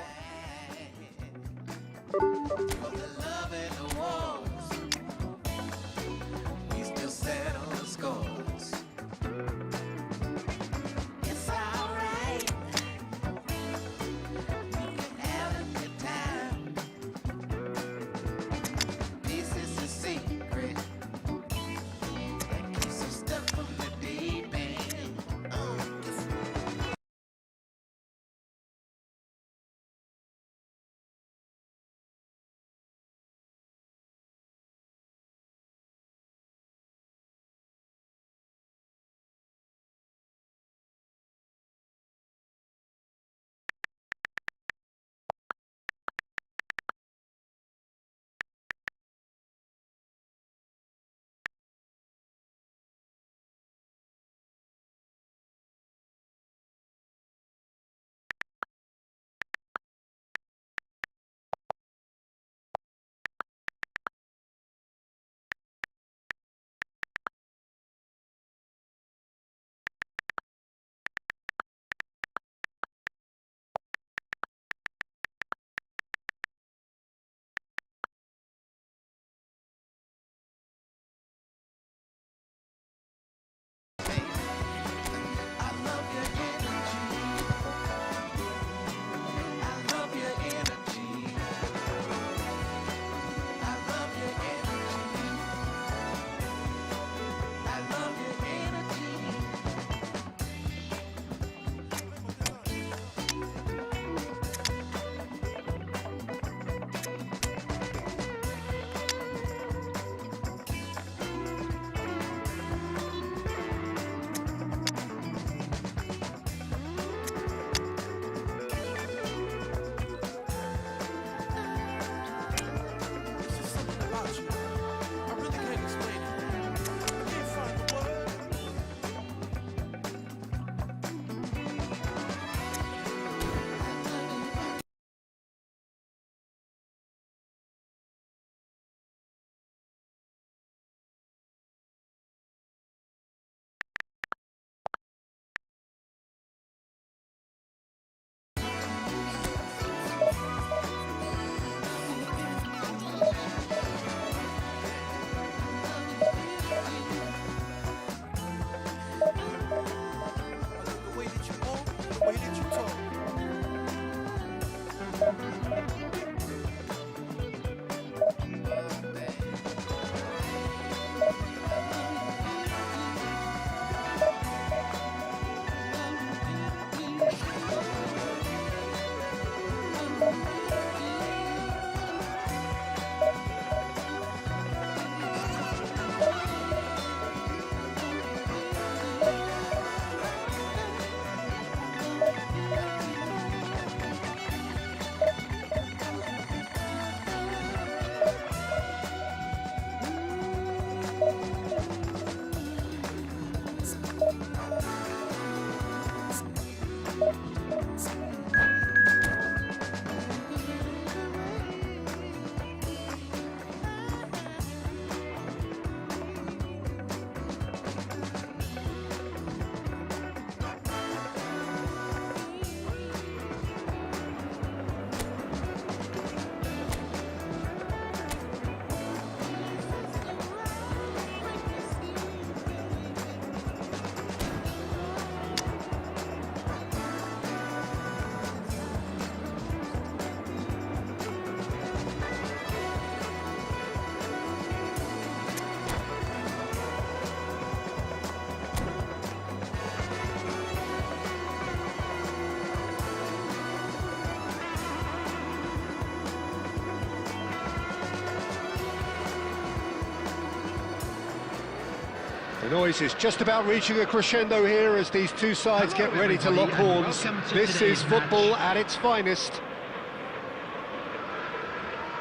The noise is just about reaching a crescendo here as these two sides get ready to lock horns. This is football at its finest.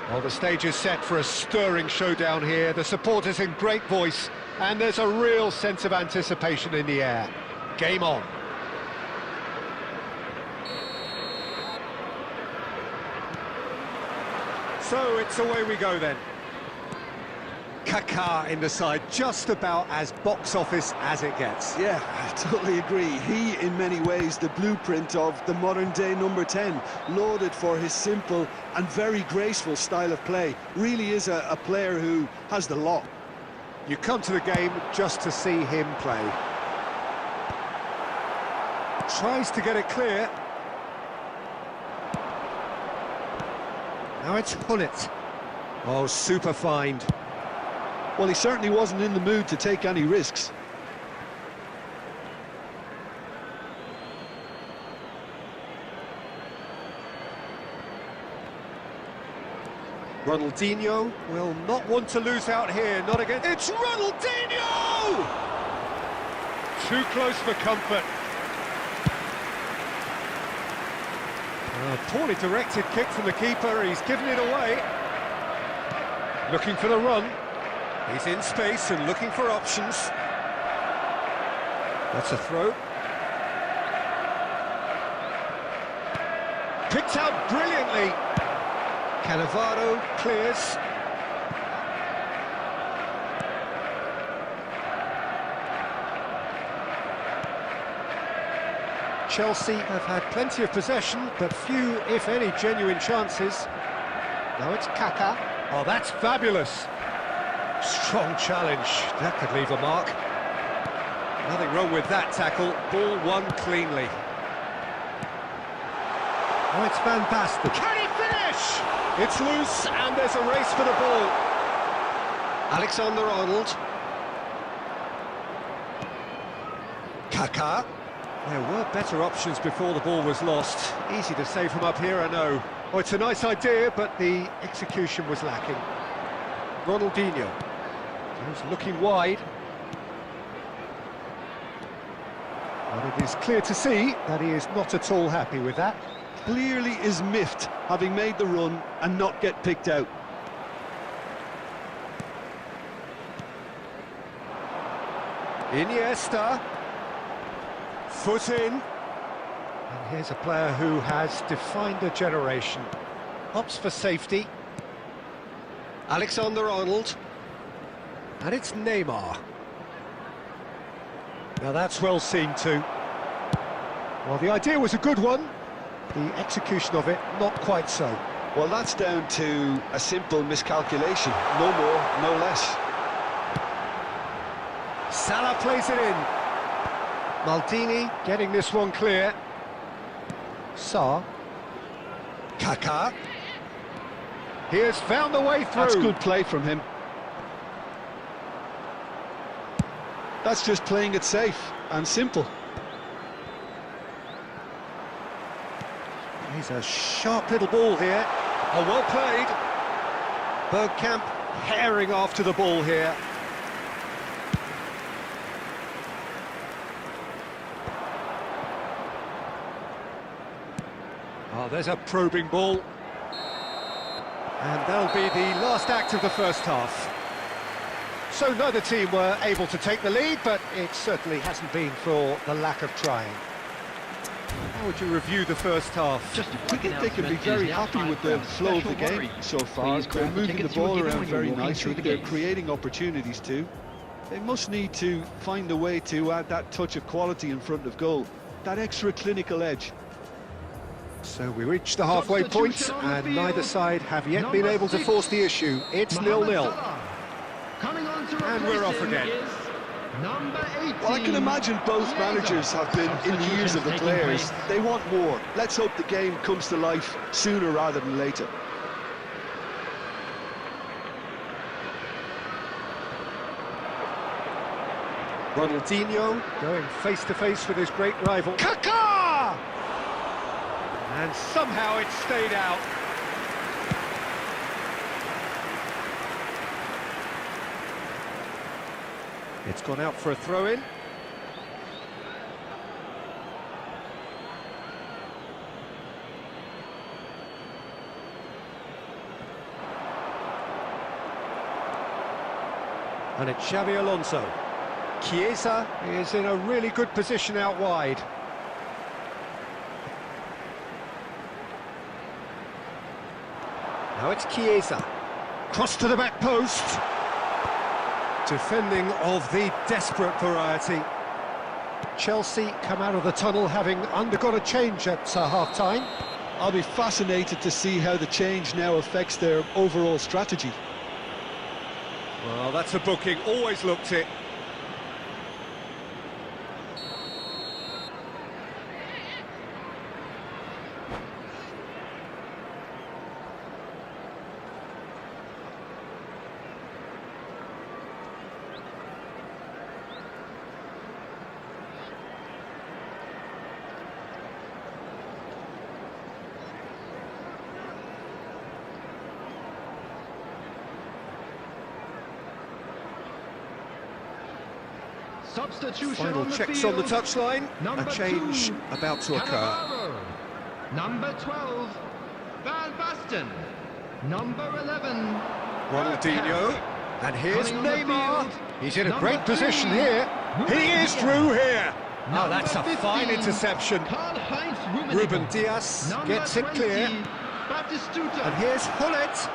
Well, the stage is set for a stirring showdown here. The supporters in great voice, and there's a real sense of anticipation in the air. Game on. So it's away we go then. Kaká in the side, just about as box office as it gets. Yeah, I totally agree. He, in many ways, the blueprint of the modern-day number 10, lauded for his simple and very graceful style of play. Really is a player who has the lot. You come to the game just to see him play. Tries to get it clear. Now it's Hullet. Oh, super find. Well, he certainly wasn't in the mood to take any risks. Ronaldinho will not want to lose out here, not again. It's Ronaldinho! Too close for comfort. A poorly directed kick from the keeper, he's given it away. Looking for the run. He's in space and looking for options. That's a throw. Picked out brilliantly. Cannavaro clears. Chelsea have had plenty of possession, but few, if any, genuine chances. Now it's Kaká. Oh, that's fabulous. Strong challenge. That could leave a mark. Nothing wrong with that tackle. Ball won cleanly. Oh, it's Van Basten. Can he finish? It's loose, and there's a race for the ball. Alexander-Arnold. Kaká. There were better options before the ball was lost. Easy to say from up here, I know. Oh, it's a nice idea, but the execution was lacking. Ronaldinho. He's looking wide. And it is clear to see that he is not at all happy with that. Clearly is miffed, having made the run and not get picked out. Iniesta. Foot in. And here's a player who has defined a generation. Opts for safety. Alexander-Arnold. And it's Neymar. Now that's well seen too. Well, the idea was a good one. The execution of it, not quite so. Well, that's down to a simple miscalculation. No more, no less. Salah plays it in. Maldini getting this one clear. Sarr. Kaká. He has found the way through. That's good play from him. That's just playing it safe and simple. He's a sharp little ball here. Oh, well played. Bergkamp herring after the ball here. Oh, there's a probing ball. And that'll be the last act of the first half. So neither team were able to take the lead, but it certainly hasn't been for the lack of trying. How would you review the first half? Just a I quick think they can be announcement very is now happy time with for the our flow of the special game lottery. so far. Please They're grab the moving the tickets you were ball given around when you were very walking nicely. through the They're gates. creating opportunities too. They must need to find a way to add that touch of quality in front of goal, that extra clinical edge. So we reach the halfway point, Substitution on the and field. neither side have yet Number been able to 6, force the issue. It's Mohamed 0-0. Salah. Coming on to And we're off replace him again. is number 18. Well, I can imagine both managers have been in the ears of the players. They want more. Let's hope the game comes to life sooner rather than later. Ronaldinho going face-to-face with his great rival. Kaká! And somehow it stayed out. It's gone out for a throw-in. And it's Xabi Alonso. Chiesa is in a really good position out wide. Now it's Chiesa. Cross to the back post. Defending of the desperate variety. Chelsea come out of the tunnel having undergone a change at half-time. I'll be fascinated to see how the change now affects their overall strategy. Well, that's a booking, always looked it. Substitution Final on the checks field. on the touchline. Number A change 2, about to occur. Cannavaro. Number 12, Van Basten. Number 11, Ronaldinho. And here's Coming on the Neymar. field, He's in a number great position 3, here. He is through here. Oh, Number that's a 15, fine interception. Karl-Heinz Rummenigge. Ruben Diaz Number gets it clear. 20, Batistuta. And here's Hullet.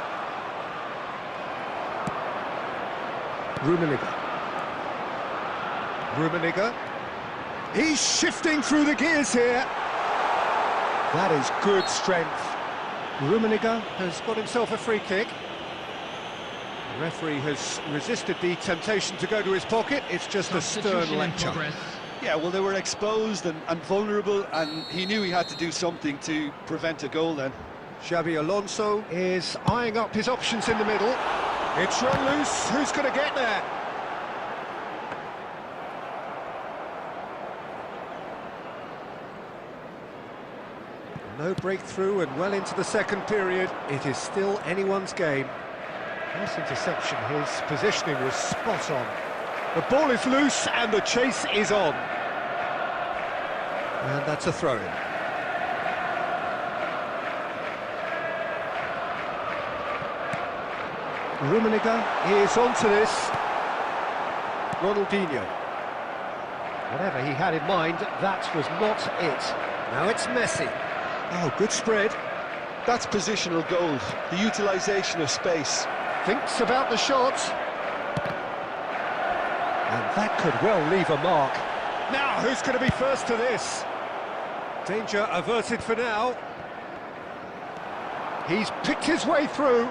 Rummenigge. Rummenigge. He's shifting through the gears here. That is good strength. Rummenigge has got himself a free kick. The referee has resisted the temptation to go to his pocket. It's just a stern Substitution in lecture. progress. Yeah, well, they were exposed and vulnerable, and he knew he had to do something to prevent a goal then. Xabi Alonso is eyeing up his options in the middle. It's run loose. Who's going to get there? No breakthrough and well into the second period. It is still anyone's game. Nice interception. His positioning was spot on. The ball is loose and the chase is on. And that's a throw-in. Rummenigge is onto this. Ronaldinho. Whatever he had in mind, that was not it. Now it's Messi. Oh, good spread. That's positional goals, the utilisation of space. Thinks about the shot. And that could well leave a mark. Now, who's going to be first to this? Danger averted for now. He's picked his way through.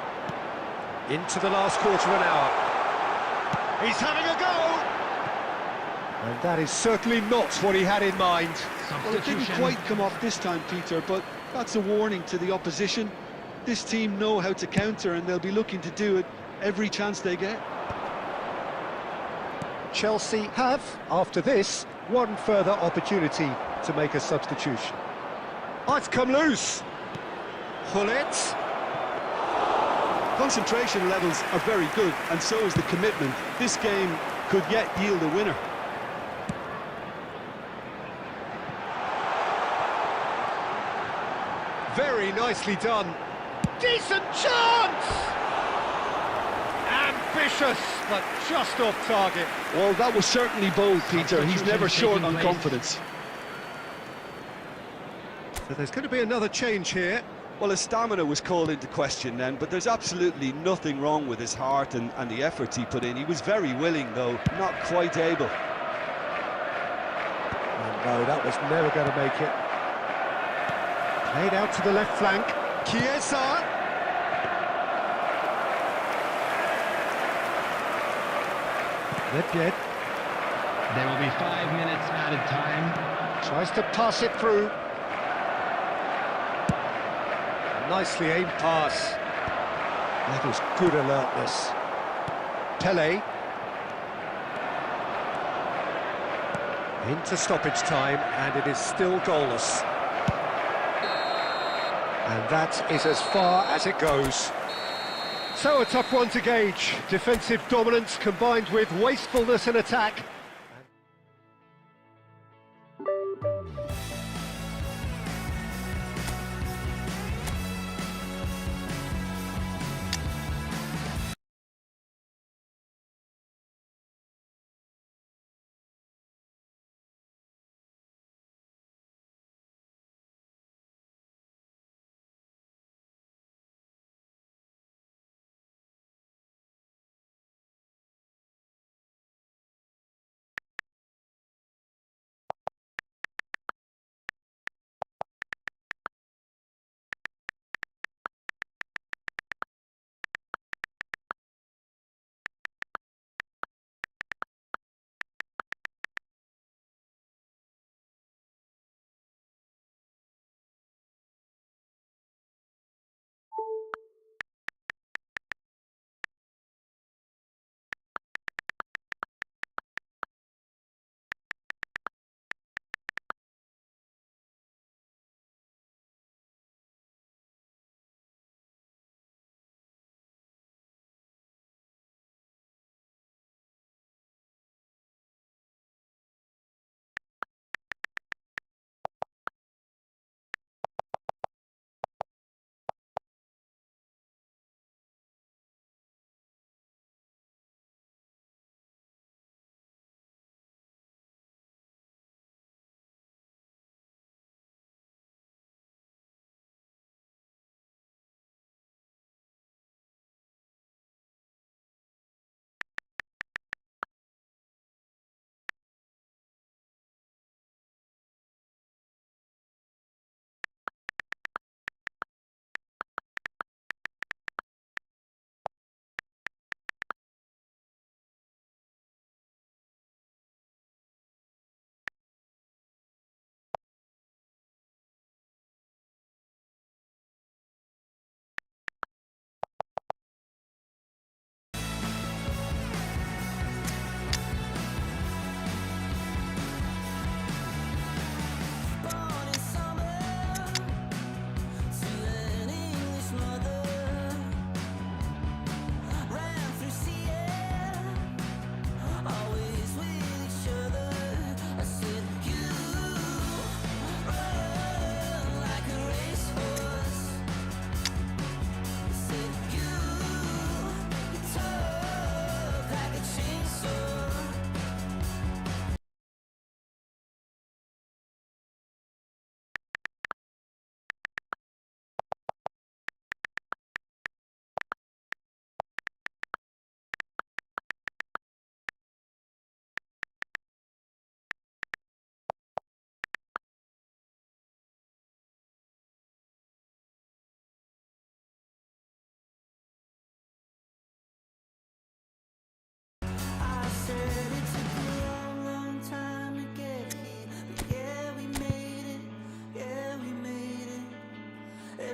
Into the last quarter of an hour. He's having a go! And that is certainly not what he had in mind. Well, it didn't quite come off this time, Peter, but That's a warning to the opposition. This team know how to counter and they'll be looking to do it every chance they get. Chelsea have, after this, one further opportunity to make a substitution. Oh, it's come loose. Hullet. Concentration levels are very good, and so is the commitment. This game could yet yield a winner. Very nicely done. Decent chance! Ambitious, but just off target. Well, that was certainly bold, Peter. He's never short on confidence. So there's going to be another change here. Well, his stamina was called into question then, but there's absolutely nothing wrong with his heart and the efforts he put in. He was very willing, though, not quite able. And no, that was never going to make it. Played out to the left flank. Chiesa. Nedved. There will be 5 minutes added time. Tries to pass it through. Nicely aimed pass. That was good alertness. Pele. Into stoppage time, and it is still goalless. And that is as far as it goes. So a tough one to gauge. Defensive dominance combined with wastefulness in attack.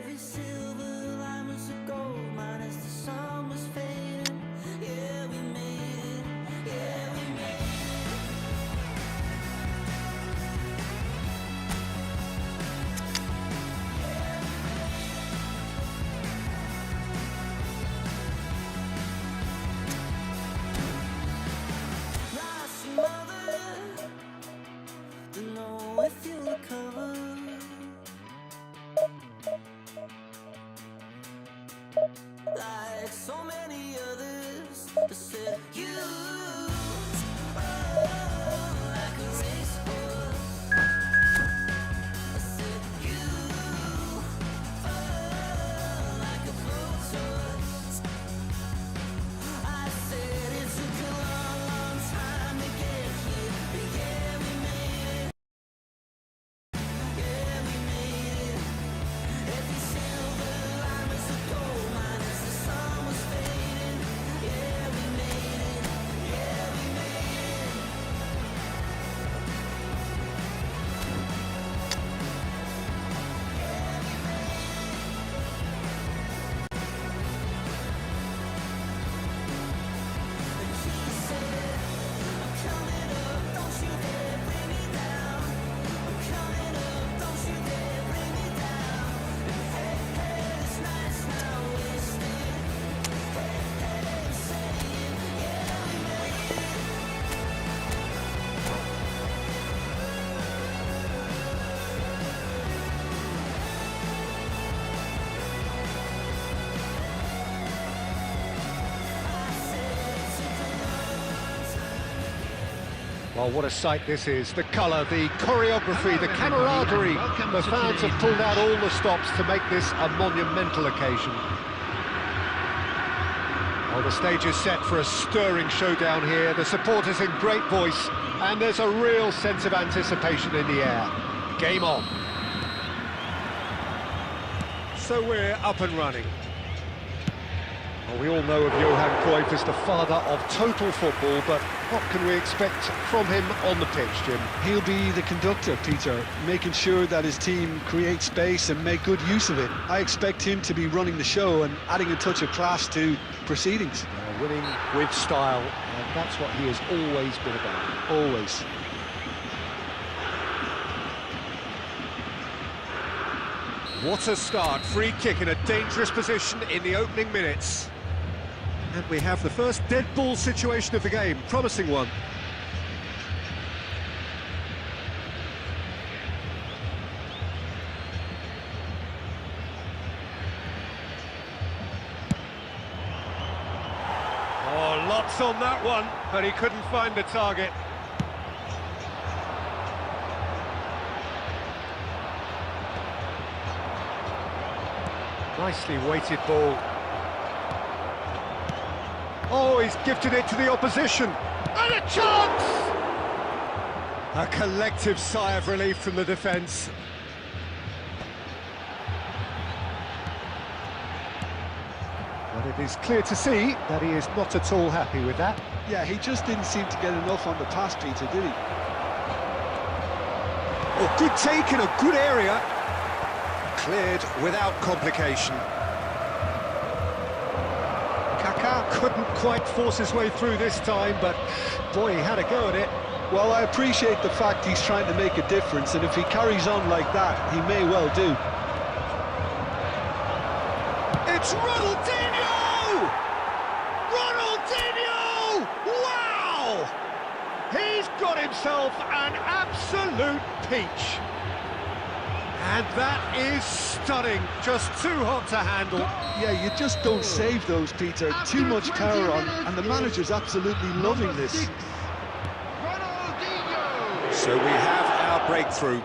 Every silver line was a gold mine as the sun was fading. Yeah, we made it. Yeah, we made it. Lost your mother, don't know if you'll recover. Like so many others, I said you, like a racehorse. I said you, like a blowtorch. I said it took a long, long time to get here, but yeah, we made it. Yeah, we made it. Every silver line was a gold mine as the sun was fading. Yeah, we made it. Yeah, we made it. And she said, I'm coming up, don't you dare bring me down. I'm coming up, don't you dare bring me down. And hey, hey, this night's not wasted. Hey, hey, I'm saying, yeah, we made it. I said it took a long time. Well, what a sight this is. The colour, the choreography, the camaraderie. The fans have pulled out all the stops to make this a monumental occasion. Well, the stage is set for a stirring showdown here. The supporters in great voice, and there's a real sense of anticipation in the air. Game on. So we're up and running. Well, we all know of Johan Cruyff as the father of total football, but what can we expect from him on the pitch, Jim? He'll be the conductor, Peter, making sure that his team create space and make good use of it. I expect him to be running the show and adding a touch of class to proceedings. Winning with style, and that's what he has always been about. Always. What a start, free kick in a dangerous position in the opening minutes. And we have the first dead ball situation of the game, promising one. Oh, lots on that one, but he couldn't find the target. Nicely weighted ball. Oh, he's gifted it to the opposition. And a chance! A collective sigh of relief from the defence. But it is clear to see that he is not at all happy with that. Yeah, he just didn't seem to get enough on the pass, Peter, did he? Oh, good take in a good area. Cleared without complication. Kaká couldn't quite force his way through this time, but boy, he had a go at it. Well, I appreciate the fact he's trying to make a difference, and if he carries on like that, he may well do. It's Ronaldinho! Ronaldinho! Wow! He's got himself an absolute peach. And that is stunning, just too hot to handle. Yeah, you just don't save those, Peter. Too much power on, and the manager's absolutely loving this. So we have our breakthrough.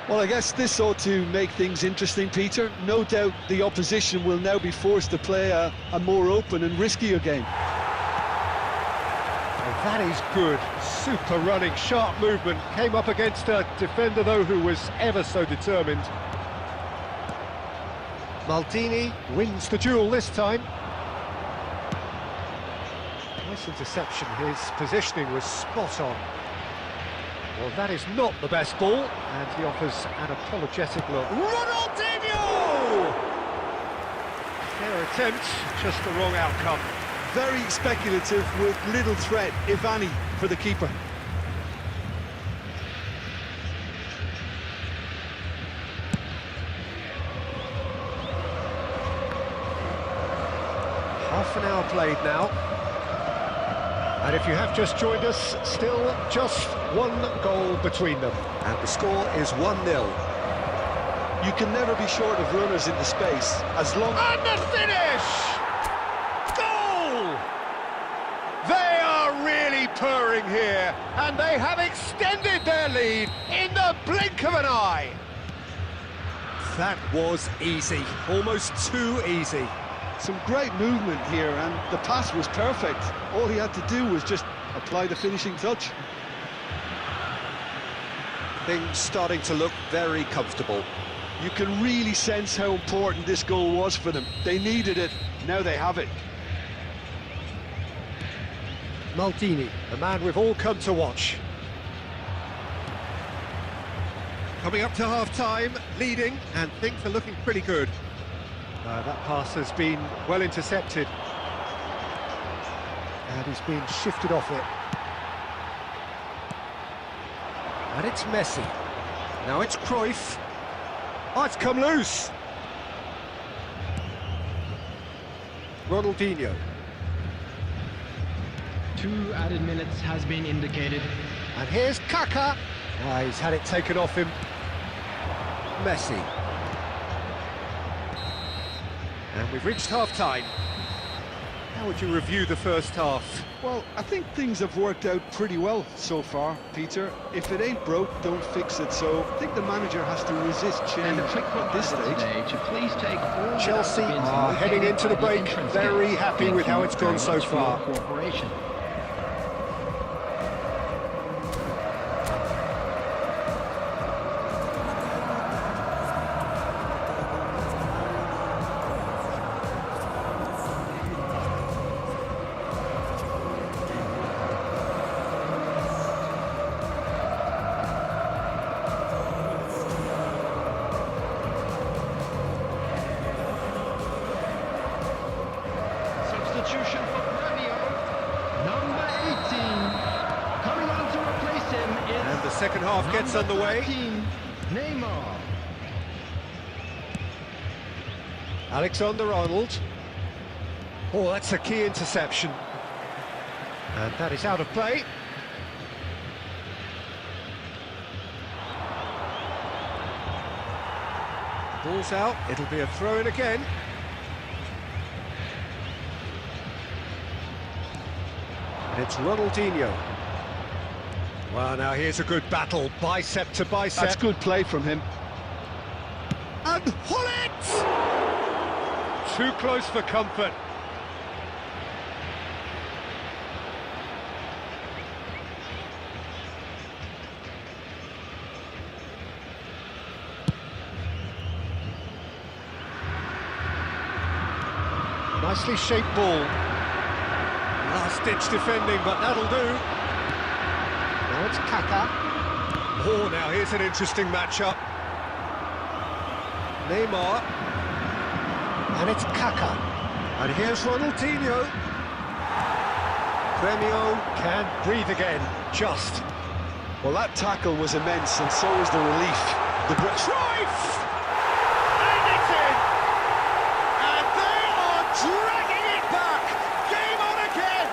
Well, I guess this ought to make things interesting, Peter. No doubt the opposition will now be forced to play a more open and riskier game. Oh, that is good. Super running, sharp movement. Came up against a defender, though, who was ever so determined. Maldini wins the duel this time. Nice interception. His positioning was spot on. Well, that is not the best ball, and he offers an apologetic look. Ronaldinho! attempt, just the wrong outcome. Very speculative with little threat, if any, for the keeper. Half an hour played now. And if you have just joined us, still just one goal between them. And the score is 1-0. You can never be short of runners into space, as long... And the finish! Goal! They are really purring here, and they have extended their lead in the blink of an eye. That was easy, almost too easy. Some great movement here, and the pass was perfect. All he had to do was just apply the finishing touch. Things starting to look very comfortable. You can really sense how important this goal was for them. They needed it, now they have it. Maldini, the man we've all come to watch. Coming up to half-time, leading, and things are looking pretty good. That pass has been well intercepted. And he's been shifted off it. And it's Messi. Now it's Cruyff. Oh, it's come loose. Ronaldinho. 2 added minutes has been indicated. And here's Kaká. He's had it taken off him. Messi. And we've reached half-time. How would you review the first half? Well, I think things have worked out pretty well so far, Peter. If it ain't broke, don't fix it. So I think the manager has to resist change And a quick at this stage. today to please take all Chelsea bins are heading located into the by break entrance very gate. happy Thank with how you it's gone very so much for your far. cooperation. Substitution for Premio, number 18. Coming on to replace him is And the second half gets number underway. 13, Neymar. Alexander-Arnold. Oh, that's a key interception. And that is out of play. Ball's out, it'll be a throw-in again. And it's Ronaldinho. Well, now here's a good battle, bicep to bicep. That's good play from him. And Hullet! Too close for comfort. Nicely shaped ball. Last-ditch defending, but that'll do. Now it's Kaká. Oh, now here's an interesting matchup. Neymar. And it's Kaká. And here's Ronaldinho. Premio can breathe again, just. Well, that tackle was immense, and so was the relief. The Cruyff! And it's in! And they are dragging it back! Game on again!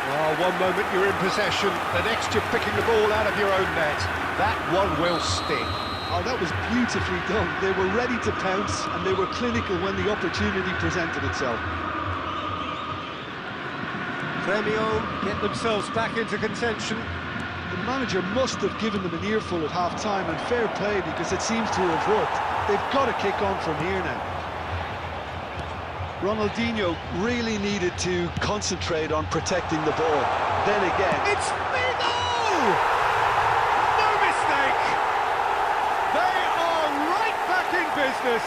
Oh, one moment you're in possession, the next you're picking the ball out of your own net. That one will sting. Oh, that was beautifully done. They were ready to pounce, and they were clinical when the opportunity presented itself. Premio get themselves back into contention. The manager must have given them an earful at half-time, and fair play, because it seems to have worked. They've got to kick on from here now. Ronaldinho really needed to concentrate on protecting the ball. Then again... It's Figo! No mistake! They are right back in business!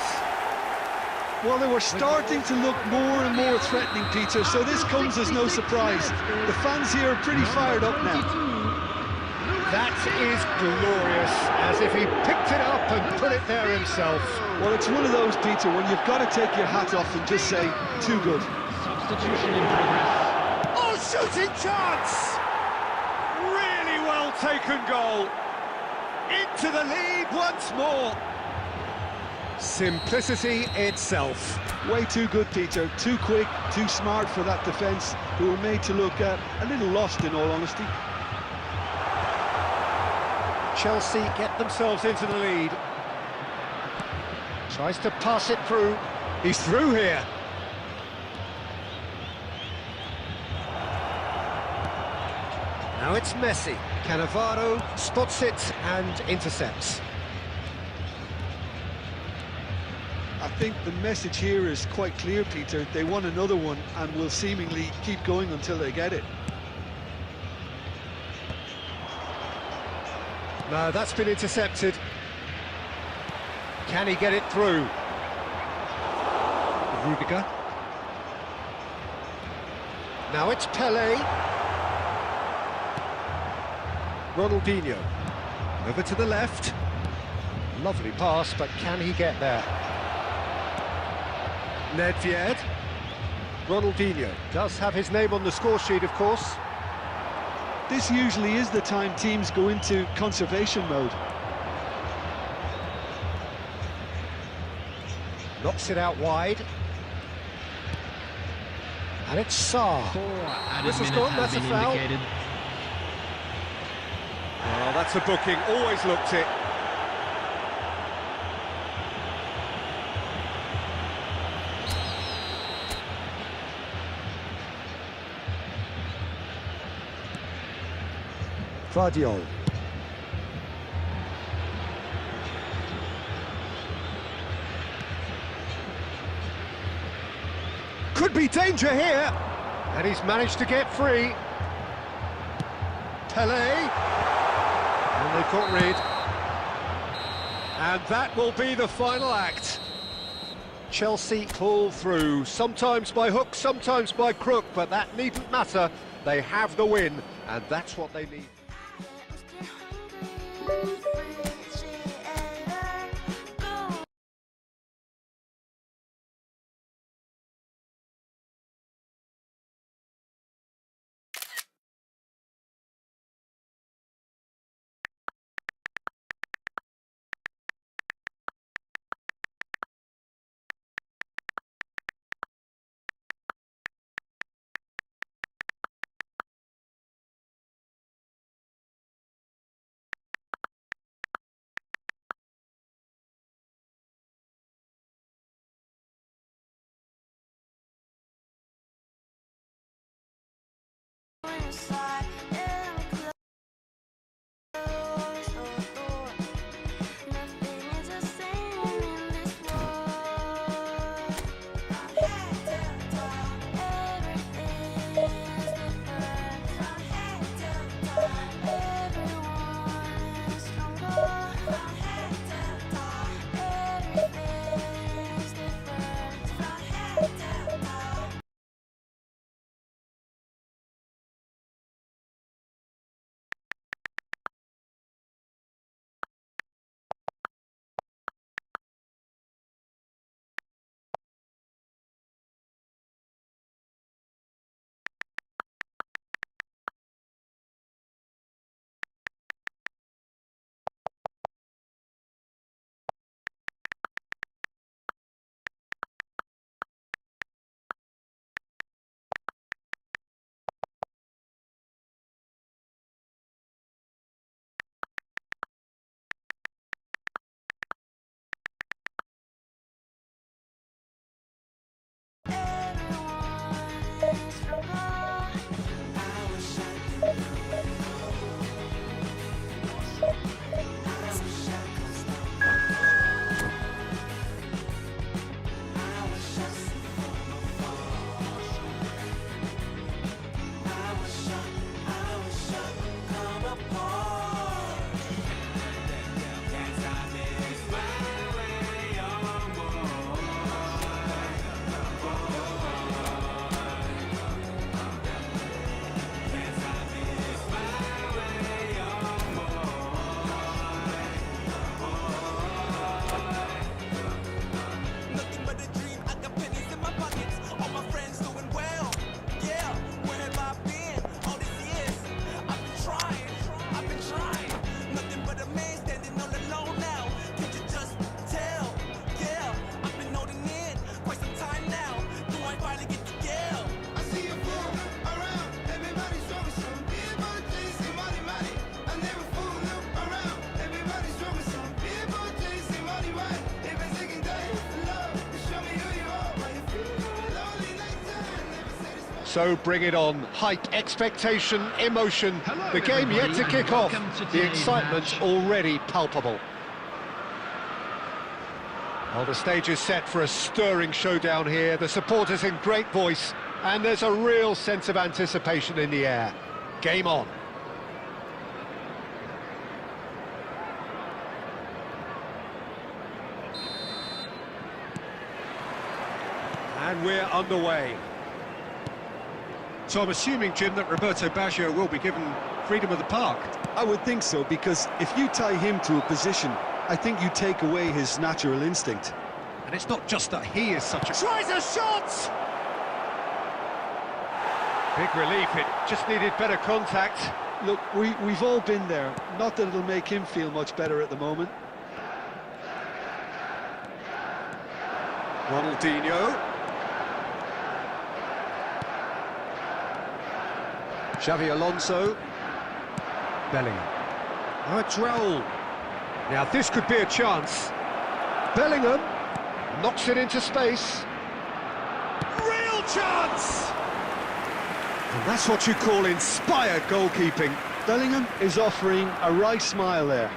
Well, they were starting to look more and more threatening, Peter, so this comes as no surprise. The fans here are pretty fired up now. That is glorious, as if he picked it up and put it there himself. Well, it's one of those, Peter, when you've got to take your hat off and just say, too good. Substitution in progress. Oh, shooting chance! Really well taken goal. Into the lead once more. Simplicity itself. Way too good, Peter. Too quick, too smart for that defence, who were made to look a little lost, in all honesty. Chelsea get themselves into the lead. Tries to pass it through. He's through here. Now it's Messi. Cannavaro spots it and intercepts. I think the message here is quite clear, Peter. They want another one and will seemingly keep going until they get it. No, that's been intercepted. Can he get it through? Rudiger. Now it's Pele. Ronaldinho. Over to the left. Lovely pass, but can he get there? Nedved. Ronaldinho does have his name on the score sheet, of course. This usually is the time teams go into conservation mode. Knocks it out wide. And it's Sarr. 4 added Whistle's minutes gone, have that's a been foul. indicated. Oh, that's a booking, always looked it. Vardiol. Could be danger here, and he's managed to get free. Pele, and they've got rid. And that will be the final act. Chelsea pull through, sometimes by hook, sometimes by crook, but that needn't matter. They have the win, and that's what they need. So bring it on. Hype, expectation, emotion. The game yet to kick off. The excitement already palpable. Well, the stage is set for a stirring showdown here. The supporters in great voice, and there's a real sense of anticipation in the air. Game on. And we're underway. So I'm assuming, Jim, that Roberto Baggio will be given freedom of the park. I would think so, because if you tie him to a position, I think you take away his natural instinct. And it's not just that he is such a... Tries a shot! Big relief, it just needed better contact. Look, we've all been there. Not that it'll make him feel much better at the moment. Ronaldinho. Xavi Alonso. Bellingham. A droll. Now this could be a chance. Bellingham knocks it into space. Real chance! And that's what you call inspired goalkeeping. Bellingham is offering a right smile there.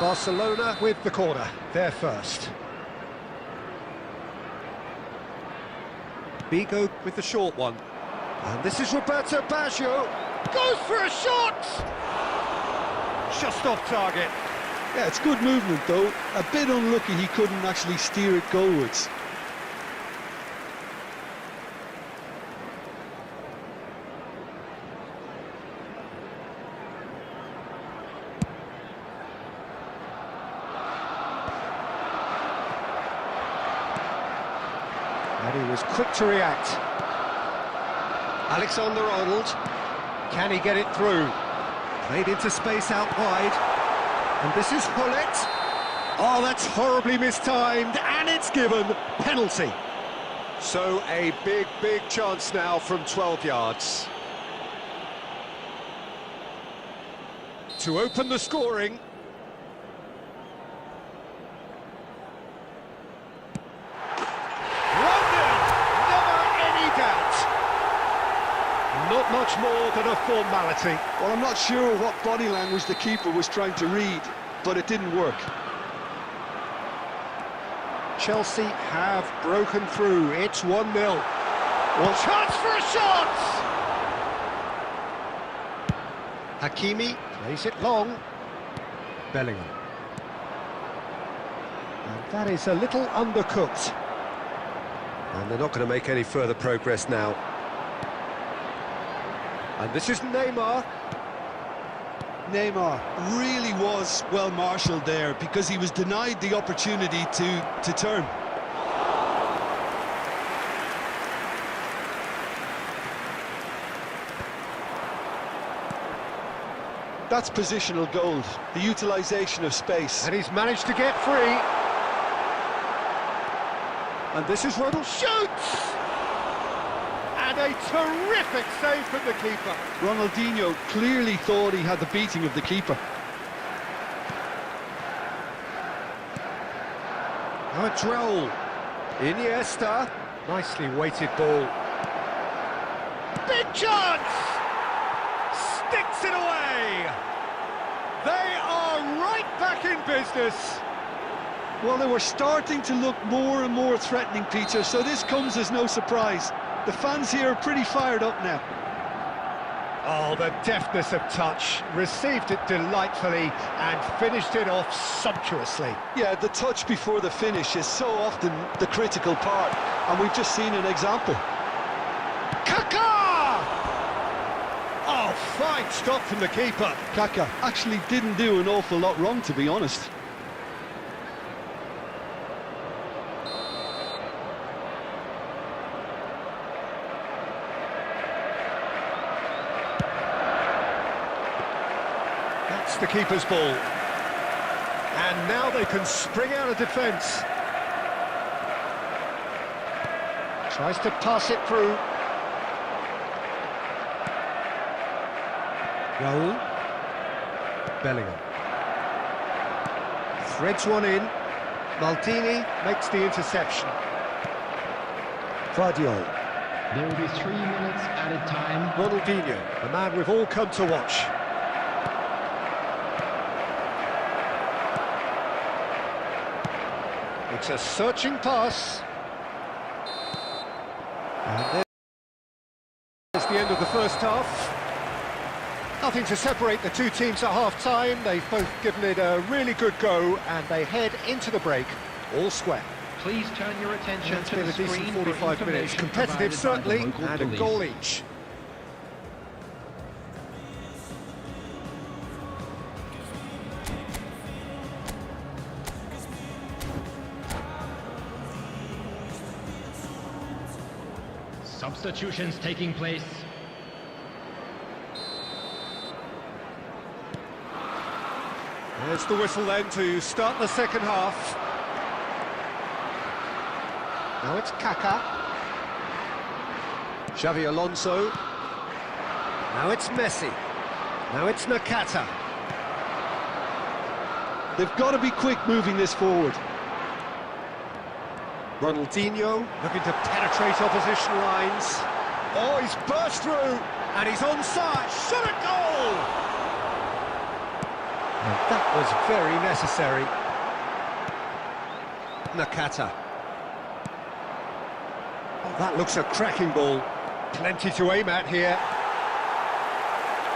Barcelona with the corner. They're first. Bigo with the short one. And this is Roberto Baggio. Goes for a shot! Just off target. Yeah, it's good movement though. A bit unlucky he couldn't actually steer it goalwards. And he was quick to react. Alexander-Arnold, can he get it through? Played into space out wide, and this is Hullet. Oh, that's horribly mistimed, and it's given. Penalty. So a big chance now from 12 yards. To open the scoring. Not much more than a formality. Well, I'm not sure what body language the keeper was trying to read, but it didn't work. Chelsea have broken through. It's 1-0. Well, chance for a shot! Hakimi plays it long. Bellingham. And that is a little undercooked. And they're not going to make any further progress now. And this is Neymar. Neymar really was well marshalled there because he was denied the opportunity to turn. That's positional gold, the utilisation of space. And he's managed to get free. And this is Ronald shoots! And a terrific save from the keeper. Ronaldinho clearly thought he had the beating of the keeper. A droll. Iniesta. Nicely weighted ball. Big chance! Sticks it away! They are right back in business. Well, they were starting to look more and more threatening, Peter, so this comes as no surprise. The fans here are pretty fired up now. Oh, the deftness of touch. Received it delightfully and finished it off sumptuously. Yeah, the touch before the finish is so often the critical part, and we've just seen an example. Kaká! Oh, fine stop from the keeper. Kaká actually didn't do an awful lot wrong, to be honest. That's the keeper's ball. And now they can spring out of defence. Tries to pass it through. Raul. Bellingham. Threads one in. Maldini makes the interception. Vardiol. There will be 3 minutes added time. Ronaldinho, the man we've all come to watch. It's a searching pass. And there's the end of the first half. Nothing to separate the two teams at half-time. They've both given it a really good go, and they head into the break all square. Please turn your attention It's to been the a decent screen 45 for minutes. information Competitive, provided by the certainly, local and a police. goal each. Substitutions taking place. There's the whistle then to start the second half. Now it's Kaká. Xavi Alonso. Now it's Messi. Now it's Nakata. They've got to be quick moving this forward. Ronaldinho looking to penetrate opposition lines. Oh, he's burst through, and he's onside. Shot a goal! And that was very necessary. Nakata. Oh, that looks a cracking ball. Plenty to aim at here.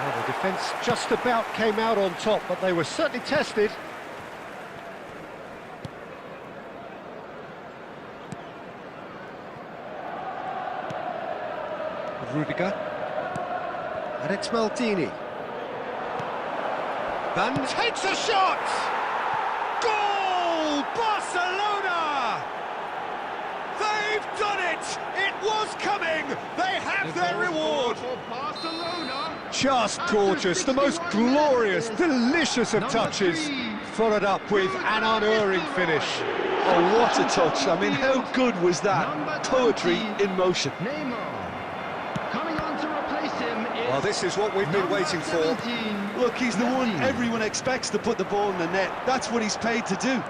Well, the defence just about came out on top, but they were certainly tested. Rudiger. And it's Maldini. Van takes a shot! Goal! Barcelona! They've done it! It was coming! They have their reward! For Barcelona. Just gorgeous, the most glorious, delicious of touches. Followed up with an unerring finish. Oh, what a touch. I mean, how good was that? Poetry in motion. Neymar. Coming on to replace him is Well, this is what we've been waiting for. 17. Look, he's the one everyone expects to put the ball in the net. That's what he's paid to do.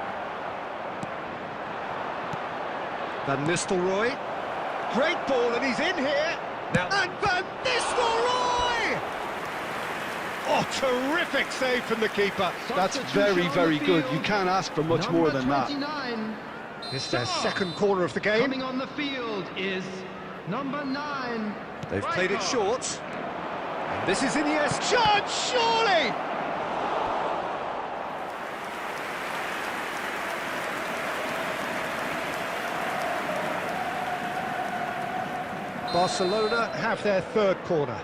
Van Nistelrooy. Great ball, and he's in here. Now, and Van Nistelrooy! Oh, terrific save from the keeper. That's very, very good. You can't ask for much more than that. 29. It's their second corner of the game. Coming on the field is number 9. They've played it short. And this is Iniesta. Chance, surely! Barcelona have their third corner.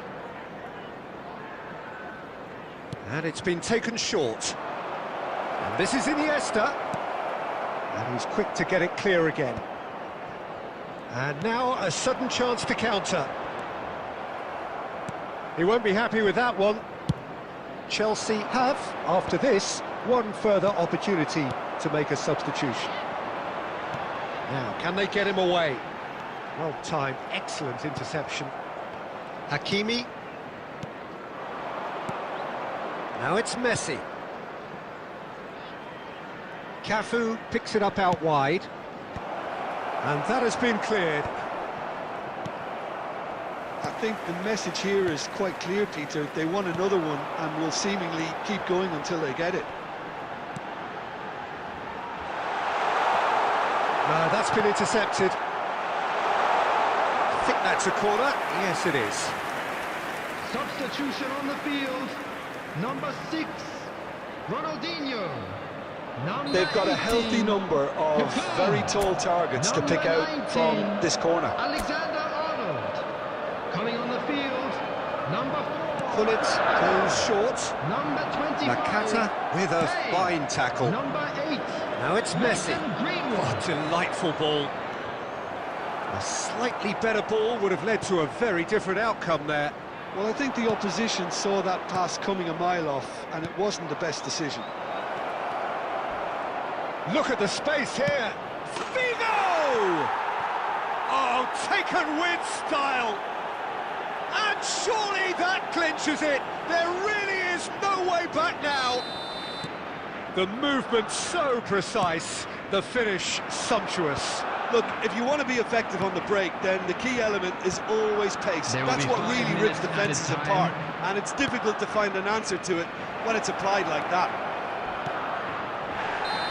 And it's been taken short. And this is Iniesta. And he's quick to get it clear again. And now a sudden chance to counter. He won't be happy with that one. Chelsea have, after this, one further opportunity to make a substitution. Now, can they get him away? Well timed, excellent interception. Hakimi. Now it's Messi. Cafu picks it up out wide. And that has been cleared. I think the message here is quite clear, Peter. They want another one and will seemingly keep going until they get it. No, that's been intercepted. I think that's a corner. Yes, it is. Substitution on the field. Number 6, Ronaldinho. Number They've got a 18, healthy number of very tall targets to pick out 19, from this corner. Alexander-Arnold. Coming on the field, number 4. Gullit goes short. Number 25. Nakata with a Hey. fine tackle. Number 8. Now it's Messi. Mason Greenwood. Oh, delightful ball. A slightly better ball would have led to a very different outcome there. Well, I think the opposition saw that pass coming a mile off, and it wasn't the best decision. Look at the space here. Figo! Oh, taken with style. And surely that clinches it. There really is no way back now. The movement so precise, the finish sumptuous. Look, if you want to be effective on the break, then the key element is always pace. That's what really rips defences apart, and it's difficult to find an answer to it when it's applied like that.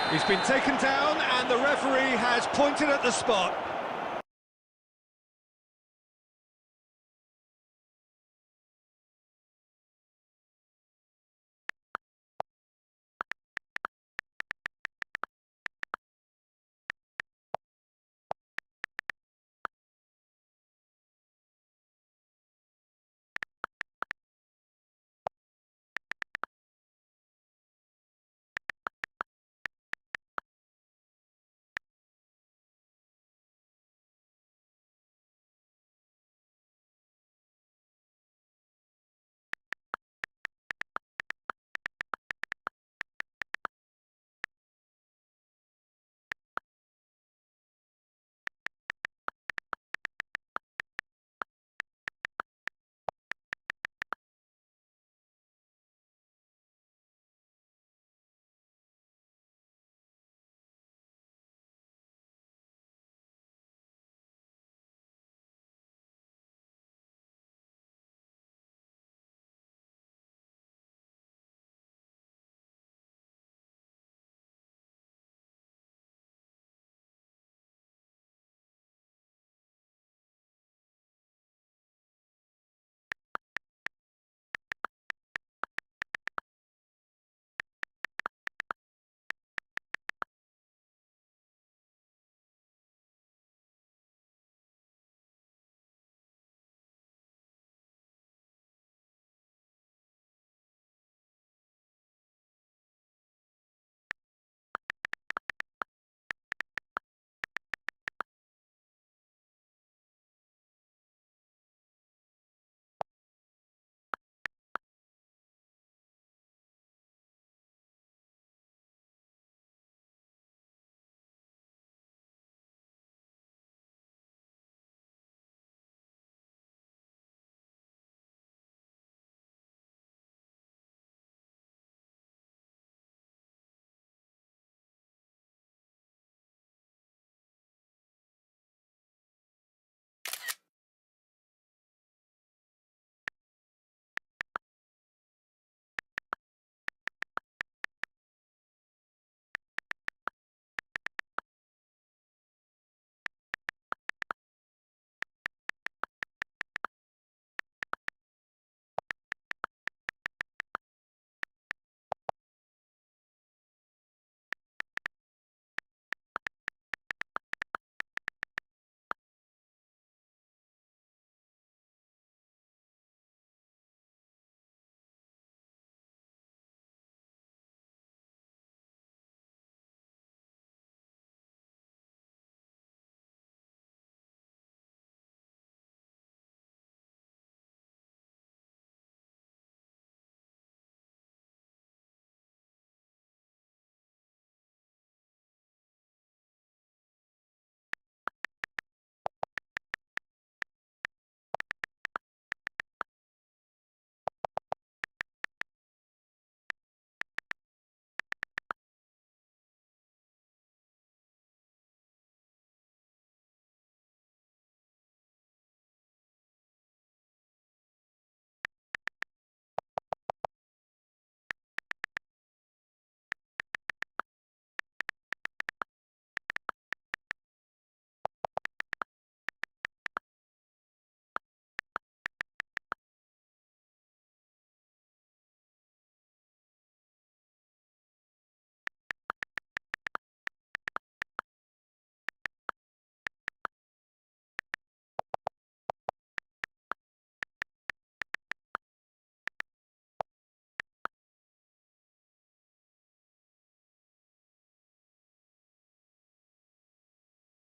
He's been taken down, and the referee has pointed at the spot.